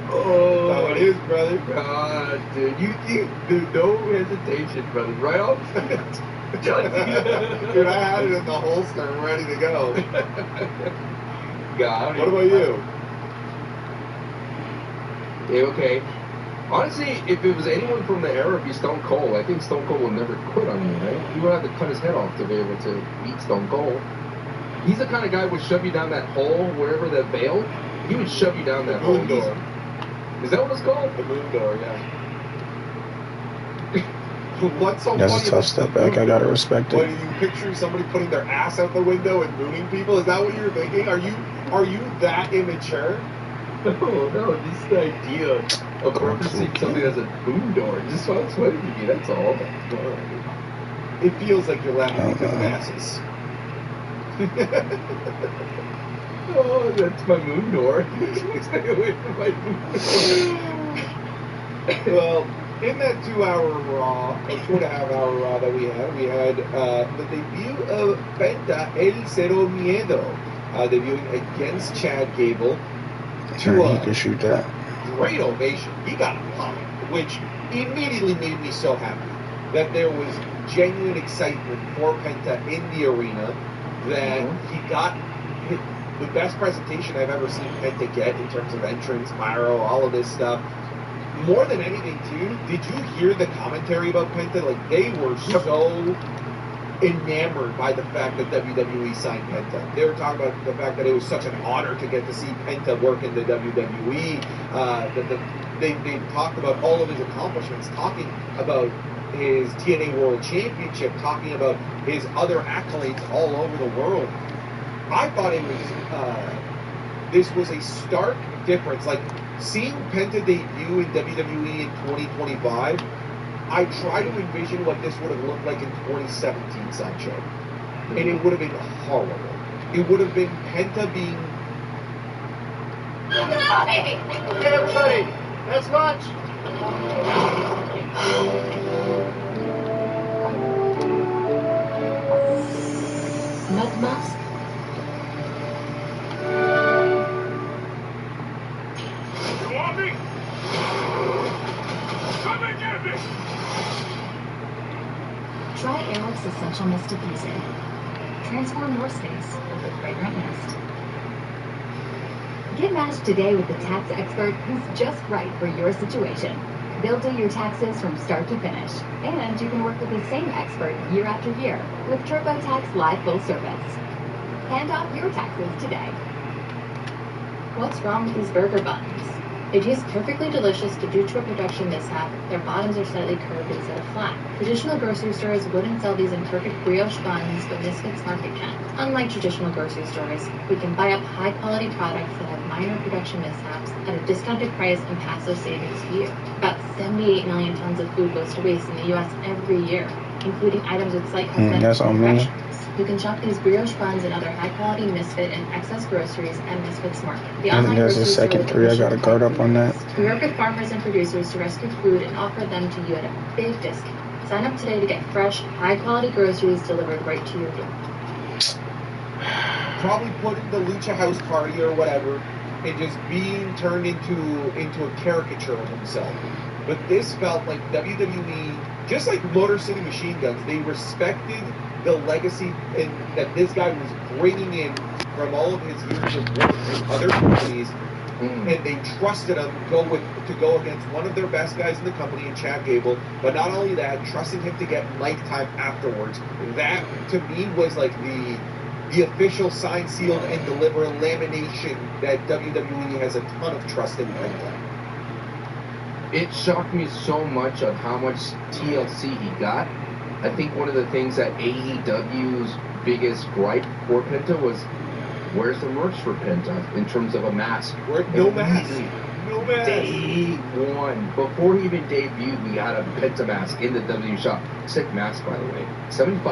Oh, how it is, brother. God, dude, you no hesitation, brother. Right off. Dude, I had it in the holster, ready to go. God, what about you? Yeah, okay. Honestly, if it was anyone from the era, it'd be Stone Cold. I think Stone Cold would never quit on you, right? You would have to cut his head off to be able to beat Stone Cold. He's the kind of guy who would shove you down that hole, wherever that veil. He would shove you down that hole. Moon door. Is that what it's called? The moon door, yeah. What's so That's funny a tough step back. I gotta respect it. What, are you picturing somebody putting their ass out the window and mooning people? Is that what you're thinking? Are you that immature? No, just the idea of referencing something as a boom door. It just sounds funny to me, that's all. It feels like you're laughing because of asses. Oh, that's my moon door. Stay away from my moon door. Well, in that 2-hour Raw, or 2.5-hour Raw that we had the debut of Penta El Cero Miedo. debuting against Chad Gable. Sure, he can shoot that. Great ovation. He got a pop, which immediately made me so happy that there was genuine excitement for Penta in the arena, that he got the best presentation I've ever seen Penta get in terms of entrance, pyro, all of this stuff. More than anything, too, did you hear the commentary about Penta? Like, they were so enamored by the fact that WWE signed Penta. They were talking about the fact that it was such an honor to get to see Penta work in the WWE. They talked about all of his accomplishments, talking about his TNA World Championship, talking about his other accolades all over the world. I thought it was this was a stark difference. Like, seeing Penta debut in WWE in 2025, I try to envision what this would have looked like in 2017 Sideshow. And it would have been horrible. It would have been Penta being... Okay, everybody, that's much. Mud mask? You want me? Come and get me! Try Eric's Essential Mist Diffuser. Transform your space with a fragrant mist. Get matched today with the tax expert who's just right for your situation. They'll do your taxes from start to finish, and you can work with the same expert year after year with TurboTax Live Full Service. Hand off your taxes today. What's wrong with these burger buns? They taste perfectly delicious, but due to a production mishap, their bottoms are slightly curved instead of flat. Traditional grocery stores wouldn't sell these in perfect brioche buns, but Misfits Market can. Unlike traditional grocery stores, we can buy up high-quality products that have minor production mishaps at a discounted price and pass those savings to you. About 78 million tons of food goes to waste in the U.S. every year, including items with slight cosmetic that's on me. imperfections. You can shop these brioche buns and other high-quality Misfit and excess groceries at Misfits Market. The I think online that's the grocery store second with three. I got to guard up on that. we work with farmers and producers to rescue food and offer them to you at a big discount. Sign up today to get fresh, high-quality groceries delivered right to your door. Probably put in the Lucha House Party or whatever, and just being turned into a caricature of himself. But this felt like WWE, just like Motor City Machine Guns, they respected the legacy and that this guy was bringing in from all of his years of work in other companies, and they trusted him to go against one of their best guys in the company, in Chad Gable. But not only that, trusting him to get mic time afterwards. That to me was like the official sign, sealed, and deliver lamination that WWE has a ton of trust in Penta. It shocked me so much on how much TLC he got. I think one of the things that AEW's biggest gripe for Penta was, where's the merch for Penta in terms of a mask? No mask. No mask. Day one, before he even debuted, we had a Penta mask in the WWE shop. Sick mask, by the way. $75.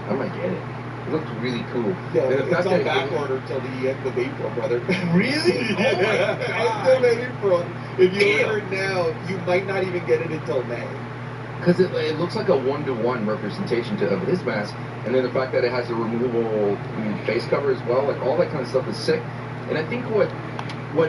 I'm gonna get it. It looked really cool. Yeah, and the it's on back order till the end of April, brother. Really? Yeah, Oh my God. end of April. If you order it now, you might not even get it until May. Because it looks like a one-to-one representation of his mask, and then the fact that it has a removable face cover as well, like all that kind of stuff is sick. And I think what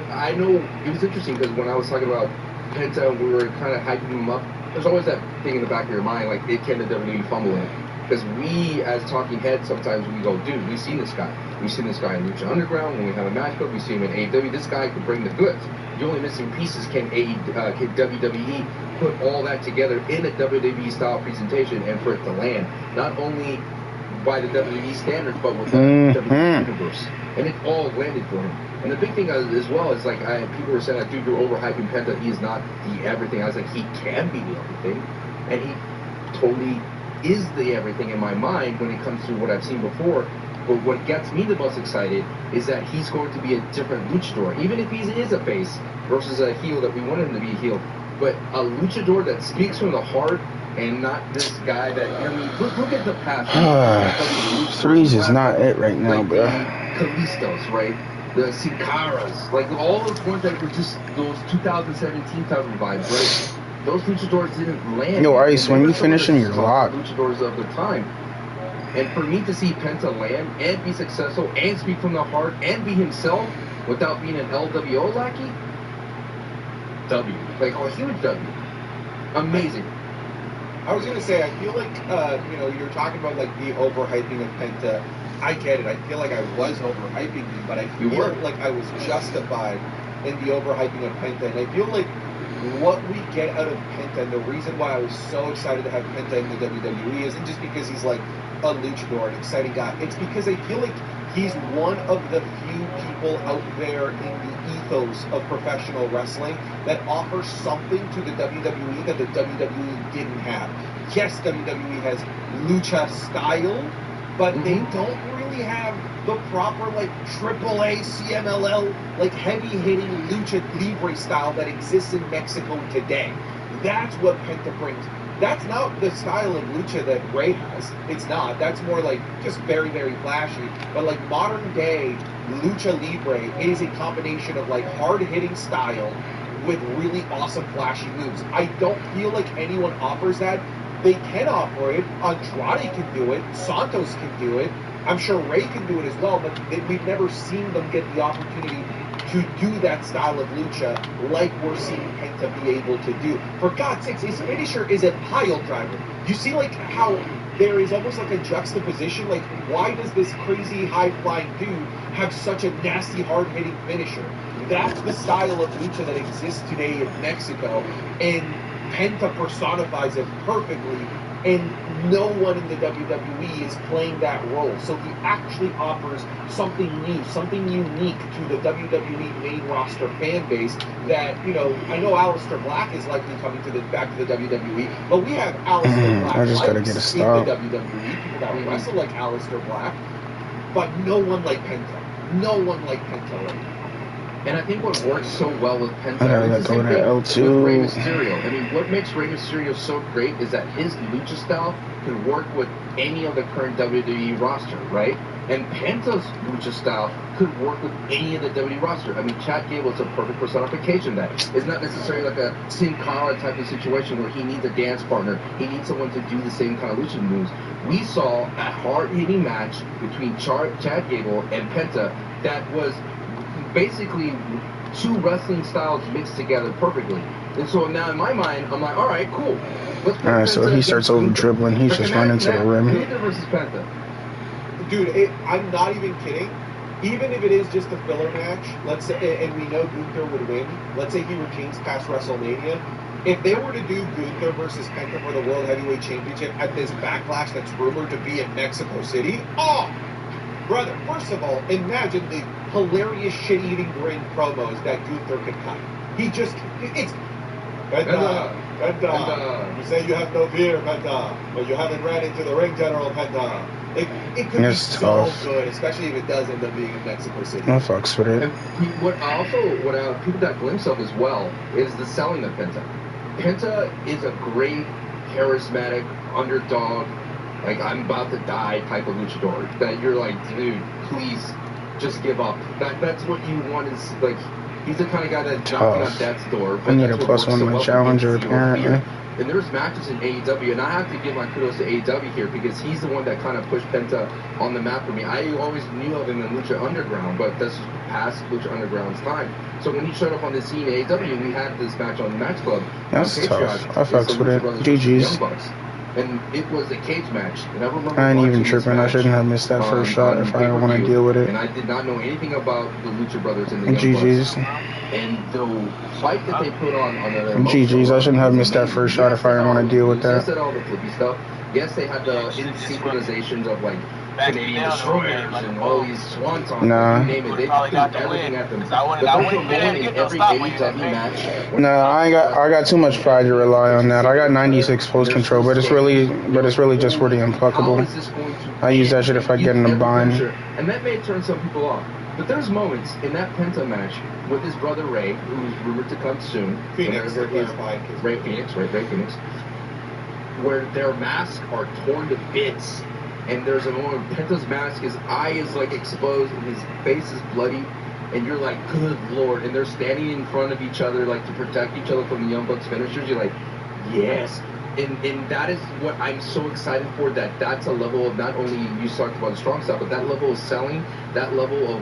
I know, it was interesting because when I was talking about Penta, we were kind of hyping him up. There's always that thing in the back of your mind, like, can the WWE fumble it? Because we, as talking heads, sometimes we go, dude, we've seen this guy. We've seen this guy in Lucha Underground when we have a matchup. We see him in AEW. This guy can bring the goods. The only missing pieces can WWE put all that together in a WWE style presentation and for it to land, not only by the WWE standards, but with the WWE universe. And it all landed for him. And the big thing as well is, like, people were saying, like, dude, you're overhyping Penta. He is not the everything. I was like, he can be the everything. And he totally is the everything in my mind when it comes to what I've seen before. But what gets me the most excited is that he's going to be a different luchador, even if he is a face versus a heel that we want him to be a heel. But a luchador that speaks from the heart and not this guy that, I mean, look at the past. Threes is not it right now, like bro. The Kalistos, right? The Sikaras, like all those ones that were just those 2017 type of vibes, right? Those luchadors didn't land. Yo, Ice, when you finish him, you're locked. Luchadors of the time. And for me to see Penta land and be successful and speak from the heart and be himself without being an LWO lackey, W. Like, a huge W. Amazing. I was going to say, I feel like, you're talking about, like, the overhyping of Penta. I get it. I feel like I was overhyping him, but I feel like I was justified in the overhyping of Penta. And I feel like what we get out of Penta, and the reason why I was so excited to have Penta in the WWE isn't just because he's, like, a luchador, an exciting guy. It's because I feel like he's one of the few people out there in the ethos of professional wrestling that offers something to the WWE that the WWE didn't have. Yes, WWE has lucha style, but they don't really have the proper, like, AAA, CMLL, like, heavy-hitting lucha libre style that exists in Mexico today. That's what Penta brings. That's not the style of lucha that Ray has. It's not. That's more like just very, very flashy. But like modern day lucha libre is a combination of like hard-hitting style with really awesome flashy moves. I don't feel like anyone offers that. They can offer it. Andrade can do it. Santos can do it. I'm sure Ray can do it as well, but we've never seen them get the opportunity to do that style of lucha like we're seeing Penta be able to do. For God's sakes, his finisher is a pile driver. You see like how there is almost like a juxtaposition, like why does this crazy high-flying dude have such a nasty, hard-hitting finisher? That's the style of lucha that exists today in Mexico, and Penta personifies it perfectly, and no one in the WWE is playing that role. So he actually offers something new, something unique to the WWE main roster fan base that, I know Aleister Black is likely coming back to the WWE, but we have Aleister Black I just gotta get a stop. in the WWE, people that wrestle like Aleister Black, but no one like Penta. No one like Penta right now. And I think what works so well with Penta is the same thing with Rey Mysterio. I mean, what makes Rey Mysterio so great is that his lucha style can work with any of the current WWE roster, right? And Penta's lucha style could work with any of the WWE roster. I mean, Chad Gable is a perfect personification of that. It's not necessarily like a Sin Cara type of situation where he needs a dance partner. He needs someone to do the same kind of lucha moves. We saw a hard-hitting match between Chad Gable and Penta that was basically two wrestling styles mixed together perfectly. And so now in my mind, I'm like, all right, cool. Alright, so he starts over dribbling. He's just running to the rim. Gunther versus Penta. Dude, I'm not even kidding. Even if it is just a filler match, let's say, and we know Gunther would win, let's say he retains past WrestleMania, if they were to do Gunther versus Penta for the World Heavyweight Championship at this Backlash that's rumored to be in Mexico City, brother, first of all, imagine the hilarious shit-eating grin promos that Gunther could cut. It's Penta, you say you have no fear, Penta, but you haven't ran into the ring, General Penta. It could be so good, especially if it does end up being in Mexico City. No fucks with it. And what people got a glimpse of as well is the selling of Penta. Penta is a great, charismatic, underdog, like I'm about to die type of luchador. That you're like, dude, please just give up. That's what you want is like, he's the kind of guy that's knocking on death's door. I need a +1 on my challenger apparently. And there's matches in AEW, and I have to give my kudos to AEW here because he's the one that kind of pushed Penta on the map for me. I always knew of him in Lucha Underground, but that's past Lucha Underground's time. So when he showed up on the scene in AEW, we had this match on the Match Club. That's tough. I fucks with it. GG's. And it was a cage match. And I remember I ain't even tripping. I shouldn't have missed that first shot if I don't want to deal with it. And I did not know anything about the Lucha Brothers and the Young GG's. Bucks. And the fight that they put on the GG's. I shouldn't have missed that first shot if I didn't want to deal with that. They said all the flippy stuff. Yes, they had the synchronizations of like Canadian destroyers and all these swantons. Nah. You name it. They threw everything at them. But don't put more in every AEW match. Nah, I got too much pride to rely on that. I got 96 post control, but it's really just for the unfuckable. I use that shit if I get in a bind. And that may turn some people off. But there's moments in that Penta match with his brother Ray, who's rumored to come soon. Phoenix, Ray Phoenix, where their masks are torn to bits. And there's a moment Penta's mask, his eye is like exposed and his face is bloody. And you're like, good lord. And they're standing in front of each other like to protect each other from the Young Bucks finishers. You're like, Yes. And that is what I'm so excited for, that's a level of not only, you talked about the strong stuff, but that level of selling, that level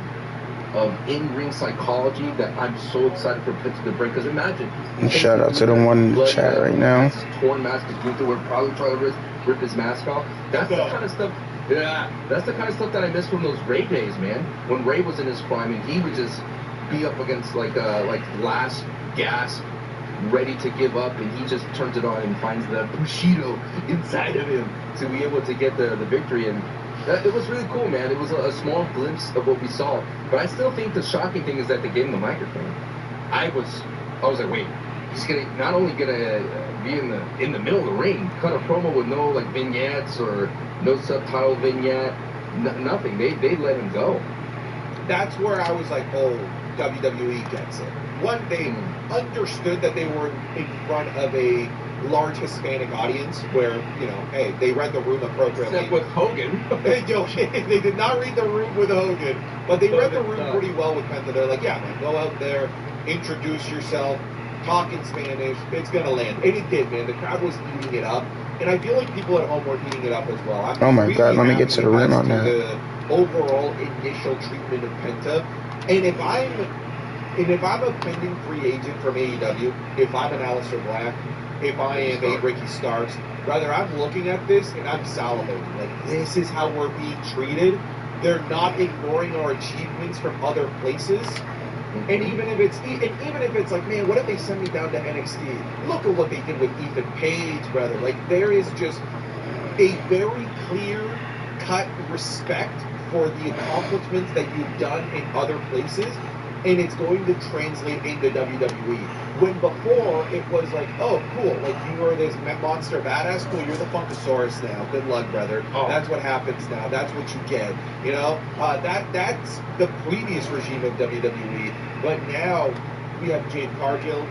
of in-ring psychology that I'm so excited for Penta to bring. Because imagine. Shout out to the one in the chat right now. Torn mask, because Gunther would probably try to rip his mask off. That's the kind of stuff. Yeah, that's the kind of stuff that I miss from those Ray days, man. When Ray was in his prime, and he would just be up against like last gasp, ready to give up, and he just turns it on and finds the Bushido inside of him to be able to get the victory. And it was really cool, man. It was a small glimpse of what we saw. But I still think the shocking thing is that they gave him the microphone. I was like, wait, he's not only gonna be in the middle of the ring, cut a promo with no like vignettes or no subtitle vignette, nothing. They let him go. That's where I was like, oh, WWE gets it. One, they understood that they were in front of a large Hispanic audience where, you know, hey, they read the room appropriately. Except with Hogan. They did not read the room with Hogan, but they read the room pretty well with Penta. They're like, yeah, man, go out there, introduce yourself, talk in Spanish, it's going to land. And it did, man. The crowd was eating it up. And I feel like people at home were eating it up as well. Oh my God, let me get to the rim on that. The overall initial treatment of Penta. And if I'm a pending free agent from AEW, if I'm an Aleister Black, if I am a Ricky Starks, rather I'm looking at this and I'm salivating. Like, this is how we're being treated. They're not ignoring our achievements from other places. And even if it's like, man, what if they send me down to NXT? Look at what they did with Ethan Page, brother. Like, there is just a very clear-cut respect for the accomplishments that you've done in other places, and it's going to translate into WWE. When before, it was like, oh, cool, like you were this monster badass, cool, you're the Funkasaurus now, good luck, brother. Oh. That's what happens now, that's what you get, you know? That's the previous regime of WWE, but now we have Jade Cargill,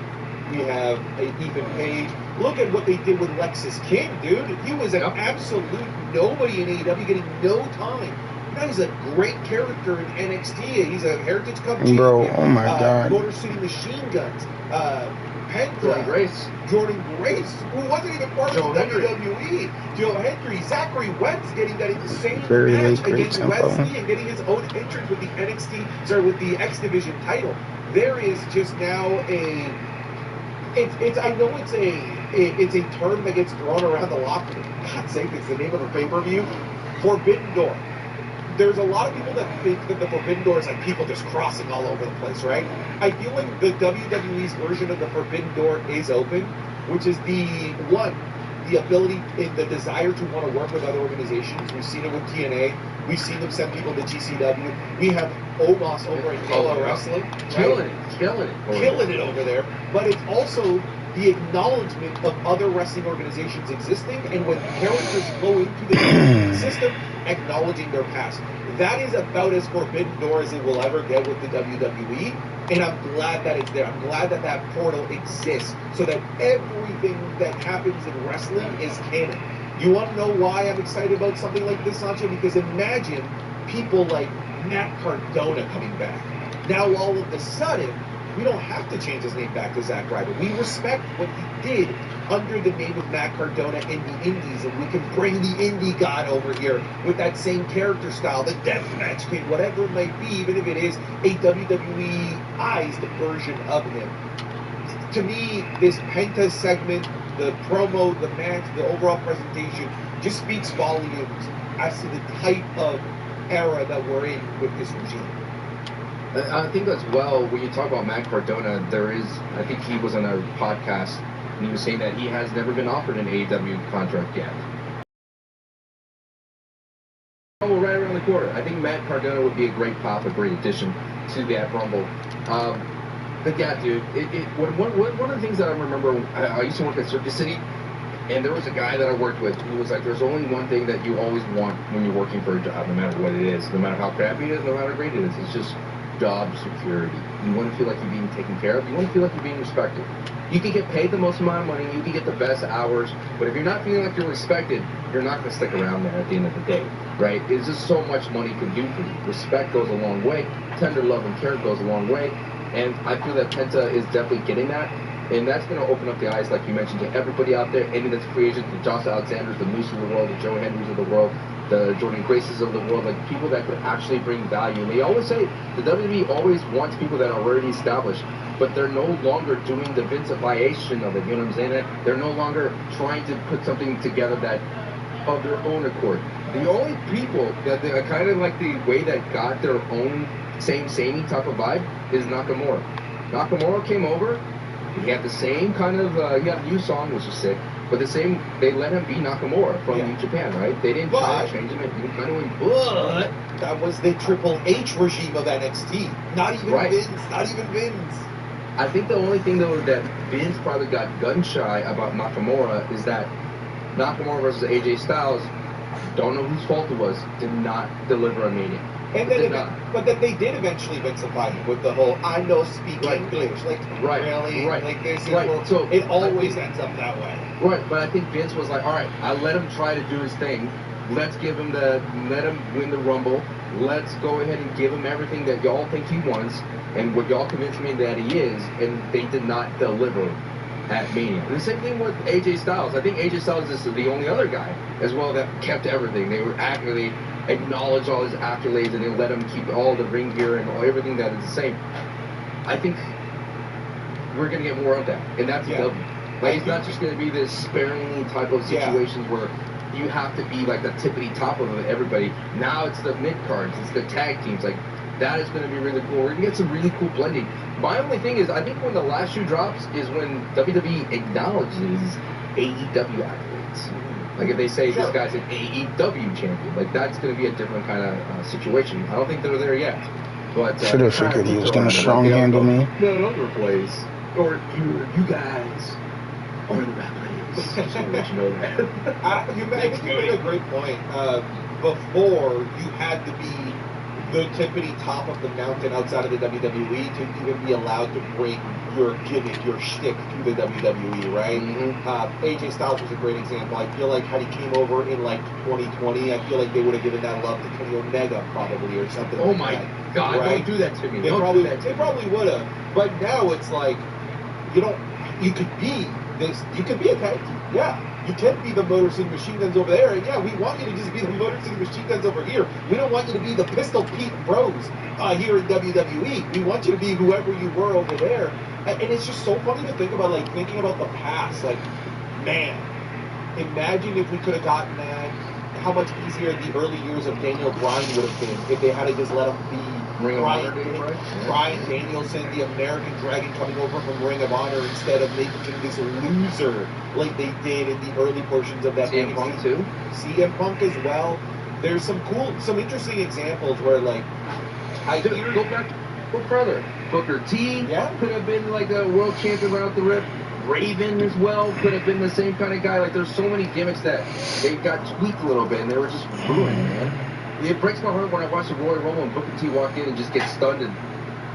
we have Ethan Page. Look at what they did with Lexis King, dude. He was an absolute nobody in AEW, getting no time. Now he's a great character in NXT. He's a Heritage Cup champion. Bro, oh my God. Motor City Machine Guns. Penta. Jordan Grace, who wasn't even part of the WWE. Joe Hendry. Zachary Webb's getting that insane match against Wesley and getting his own entrance with the X Division title. There is just now I know it's a term that gets thrown around a lot. For God's sake, it's the name of a pay-per-view. Forbidden Door. There's a lot of people that think that the Forbidden Door is like people just crossing all over the place, right? I feel like the WWE's version of the Forbidden Door is open, which is the ability and the desire to want to work with other organizations. We've seen it with TNA. We've seen them send people to GCW. We have Omos over at Yellow Wrestling. Killing it over there. But it's also the acknowledgement of other wrestling organizations existing, and when characters flow into the system, acknowledging their past. That is about as Forbidden Door as it will ever get with the WWE, and I'm glad that it's there. I'm glad that that portal exists, so that everything that happens in wrestling is canon. You want to know why I'm excited about something like this, Sancho? Because imagine people like Matt Cardona coming back. Now all of a sudden, we don't have to change his name back to Zack Ryder. We respect what he did under the name of Matt Cardona in the Indies, and we can bring the Indie God over here with that same character style, the Deathmatch Kid, whatever it might be, even if it is a WWE-ized version of him. To me, this Penta segment, the promo, the match, the overall presentation, just speaks volumes as to the type of era that we're in with this regime. I think as well, when you talk about Matt Cardona, I think he was on our podcast, and he was saying that he has never been offered an AEW contract yet. Oh, right around the corner. I think Matt Cardona would be a great pop, a great addition to that Rumble. But yeah, dude, one of the things that I remember, I used to work at Circus City, and there was a guy that I worked with who was like, there's only one thing that you always want when you're working for a job, no matter what it is, no matter how crappy it is, no matter how great it is. It's just job security. You want to feel like you're being taken care of. You want to feel like you're being respected. You can get paid the most amount of money. You can get the best hours. But if you're not feeling like you're respected, you're not going to stick around there at the end of the day, right? It's just so much money can do for you. Respect goes a long way. Tender love and care goes a long way. And I feel that Penta is definitely getting that. And that's going to open up the eyes, like you mentioned, to everybody out there, any that's free agent, the Josh Alexanders, the Moose of the world, the Joe Henrys of the world, the Jordan Graces of the world, like people that could actually bring value. And they always say the WWE always wants people that are already established, but they're no longer doing the Vincification of it, you know what I'm saying? They're no longer trying to put something together that of their own accord. The only people that they kind of like the way that got their own samey type of vibe is Nakamura. Nakamura came over. He had the same kind of, he had a new song, which is sick, but the same, they let him be Nakamura from Japan, right? They didn't try to change him, and he kind of went, but that was the Triple H regime of NXT. Not even Vince, not even Vince. I think the only thing, though, that Vince probably got gun-shy about Nakamura is that Nakamura versus AJ Styles, don't know whose fault it was, did not deliver a Mania. And then but then they did eventually Vincify him with the whole I know speak English. Like, really? Like, this is so it always ends up that way. Right, but I think Vince was like, all right, I'll let him try to do his thing. Let's give him let him win the Rumble. Let's go ahead and give him everything that y'all think he wants and what y'all convinced me that he is, and they did not deliver at Mania. The same thing with AJ Styles. I think AJ Styles is the only other guy as well that kept everything. They were accurately acknowledge all his accolades and then let him keep all the ring gear and everything that is the same. I think we're going to get more of that, and that's a W. Like, it's not just going to be this sparingly type of situations where you have to be like the tippity top of everybody. Now it's the mid cards, it's the tag teams. Like, that is going to be really cool. We're going to get some really cool blending. My only thing is, I think when the last shoe drops is when WWE acknowledges AEW athletes. Like, if they say this guy's an AEW champion, like, that's going to be a different kind of situation. I don't think they're there yet. But should have figured he was going to strong handle me. No other place. Or you guys are the Rapids. Just to let you know that. You made a great point. Before, you had to be the tippity top of the mountain outside of the WWE to even be allowed to bring your gimmick, your shtick to the WWE, right? AJ Styles was a great example. I feel like had he came over in like 2020, I feel like they would have given that love to Kenny Omega probably or something. Oh my God! Right? Don't do that to me. They probably would have. But now it's like you could be this. You could be a tag team. Yeah. You can be the Motor City Machine Guns over there, and we want you to just be the Motor City Machine Guns over here. We don't want you to be the Pistol Pete Bros here in WWE. We want you to be whoever you were over there. And it's just so funny to think about, like, thinking about the past. Like, man, imagine if we could have gotten that, how much easier the early years of Daniel Bryan would have been if they had to just let him be Bryan Danielson, the American Dragon, coming over from Ring of Honor instead of making him this loser like they did in the early portions of that. CM Punk too. CM Punk as well. There's some interesting examples where, like, go further. Booker T could have been like a world champion right off the rip. Raven as well could have been the same kind of guy. Like, there's so many gimmicks that they got tweaked a little bit and they were just ruined, man. It breaks my heart when I watch the Royal Rumble and Booker T walk in and just get stunned and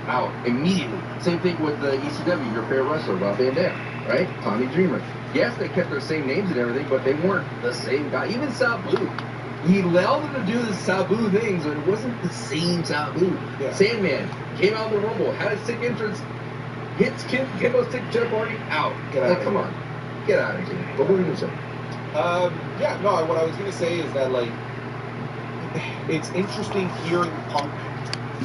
out immediately. Same thing with the ECW, your favorite wrestler, Rob Van Dam, right? Tommy Dreamer. Yes, they kept their same names and everything, but they weren't the same guy. Even Sabu. He allowed them to do the Sabu things, but it wasn't the same Sabu. Sandman came out in the Rumble, had a sick entrance, hits Kimbo stick Jeff Hardy out. Come on. Get out of here. But what were you going to say? What I was going to say is that, like, it's interesting hearing Punk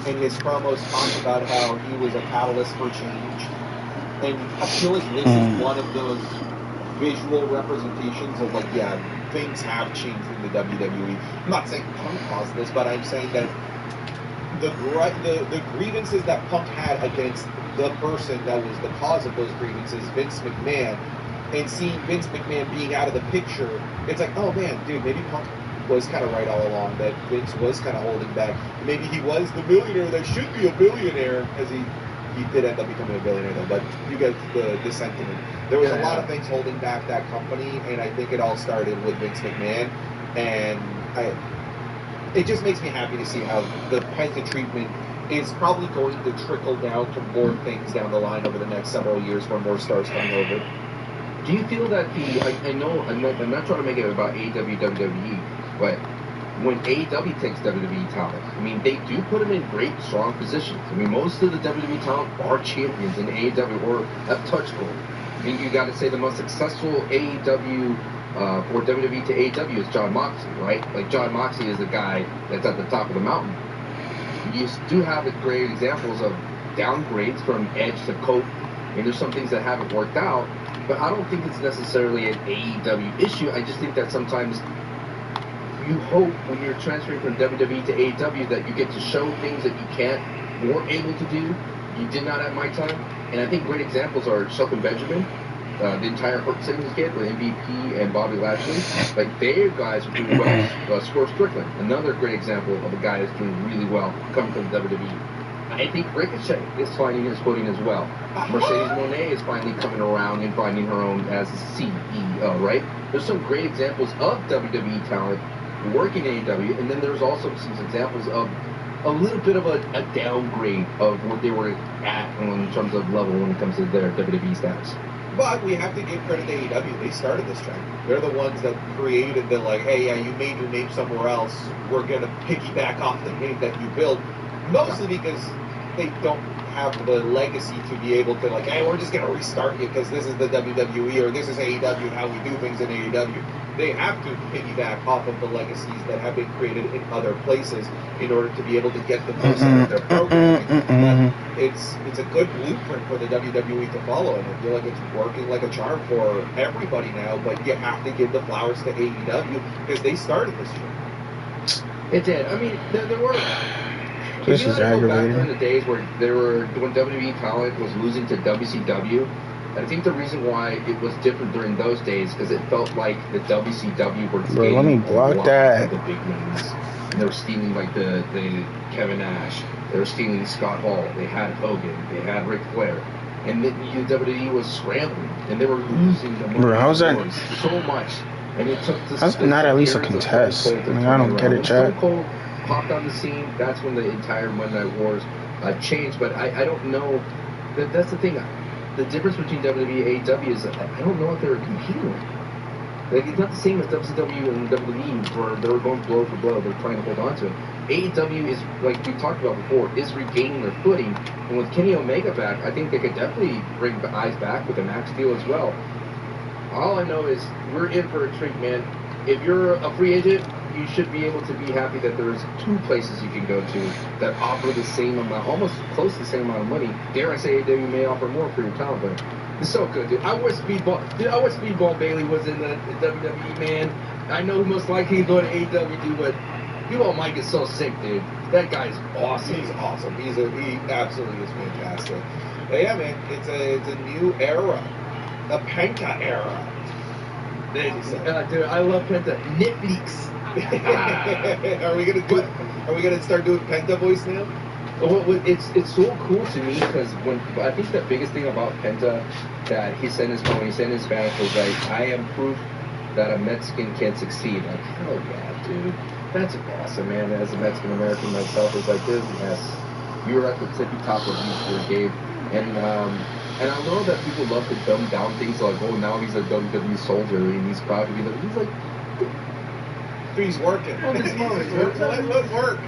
in his promos talk about how he was a catalyst for change. And I feel like this is one of those visual representations of, like, things have changed in the WWE. I'm not saying Punk caused this, but I'm saying that the grievances that Punk had against the person that was the cause of those grievances, Vince McMahon, and seeing Vince McMahon being out of the picture, it's like, oh man, dude, maybe Punk was kind of right all along, that Vince was kind of holding back. Maybe he was the millionaire that should be a billionaire, as he did end up becoming a billionaire though, but you get the sentiment. There was a lot of things holding back that company, and I think it all started with Vince McMahon, and it just makes me happy to see how the type of treatment is probably going to trickle down to more things down the line over the next several years when more stars come over. Do you feel that I know, I'm not trying to make it about AEW, WWE, but when AEW takes WWE talent. I mean, they do put them in great, strong positions. I mean, most of the WWE talent are champions in AEW or have touch gold. I mean, you got to say the most successful AEW or WWE to AEW is John Moxley, right? Like, John Moxley is the guy that's at the top of the mountain. You do have great examples of downgrades from Edge to Cope, and there's some things that haven't worked out, but I don't think it's necessarily an AEW issue. I just think that sometimes you hope when you're transferring from WWE to AEW that you get to show things that you weren't able to do, you did not at my time. And I think great examples are Shelton Benjamin, the entire Hurt Simmons kid with MVP and Bobby Lashley. Like, their guys are doing well. Swerve Strickland, another great example of a guy that's doing really well coming from WWE. I think Ricochet is finding his footing as well. Mercedes Moné is finally coming around and finding her own as a CEO, right? There's some great examples of WWE talent working in AEW, and then there's also some examples of a little bit of a downgrade of what they were at in terms of level when it comes to their WWE status. But we have to give credit to AEW. They started this trend. They're the ones that created the, like, hey, yeah, you made your name somewhere else. We're going to piggyback off the name that you built. Mostly because they don't have the legacy to be able to, like, hey, we're just going to restart you because this is the WWE or this is AEW, how we do things in AEW. They have to piggyback off of the legacies that have been created in other places in order to be able to get the most out of their programming. But it's a good blueprint for the WWE to follow, and I feel like it's working like a charm for everybody now, but you have to give the flowers to AEW because they started this trend. It did. I mean, there were... This is aggravating. Back during the days where when WWE talent was losing to WCW, I think the reason why it was different during those days because it felt like the WCW were Bro, let me block that. The big names. And they were stealing like the Kevin Nash. They were stealing Scott Hall. They had Hogan. They had Ric Flair. And then WWE was scrambling, and they were losing the money. Bro, how's that so much? And it took that's not at least a contest. I mean, I don't get it, Chad. Popped on the scene. That's when the entire Monday Night Wars changed. But I don't know. That's the thing. The difference between WWE and AEW is I don't know if they were competing. Like, it's not the same as WCW and WWE where they were going blow for blow. They're trying to hold on to it. AEW is, like we talked about before, is regaining their footing. And with Kenny Omega back, I think they could definitely bring the eyes back with a max deal as well. All I know is we're in for a treat, man. If you're a free agent, you should be able to be happy that there's two places you can go to that offer the same amount, almost close to the same amount of money. Dare I say AEW may offer more for your talent, but it's so good, dude. I wish Speedball Bailey was in the WWE, man. I know most likely he's going to AEW, dude, but Speedball Mike is so sick, dude. That guy's awesome. He's awesome. He absolutely is fantastic. But yeah, man, it's a new era, a Penta era. Dude, I love Penta. Netflix. Are we gonna start doing Penta voice now? Well, it's so cool to me because I think the biggest thing about Penta that he said in his Spanish was like, I am proof that a Mexican can succeed. Like, hell yeah, dude, that's awesome, man. As a Mexican American myself, it's like this. Yes, you're at the tippy top of your game, and I know that people love to dumb down things like, oh, now he's a WWE soldier and he's proud to be there. He's like. He's working. Let him work.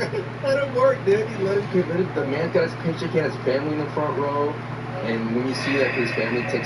Let him work, dude. The man's got his paycheck, he has family in the front row, and when you see that his family takes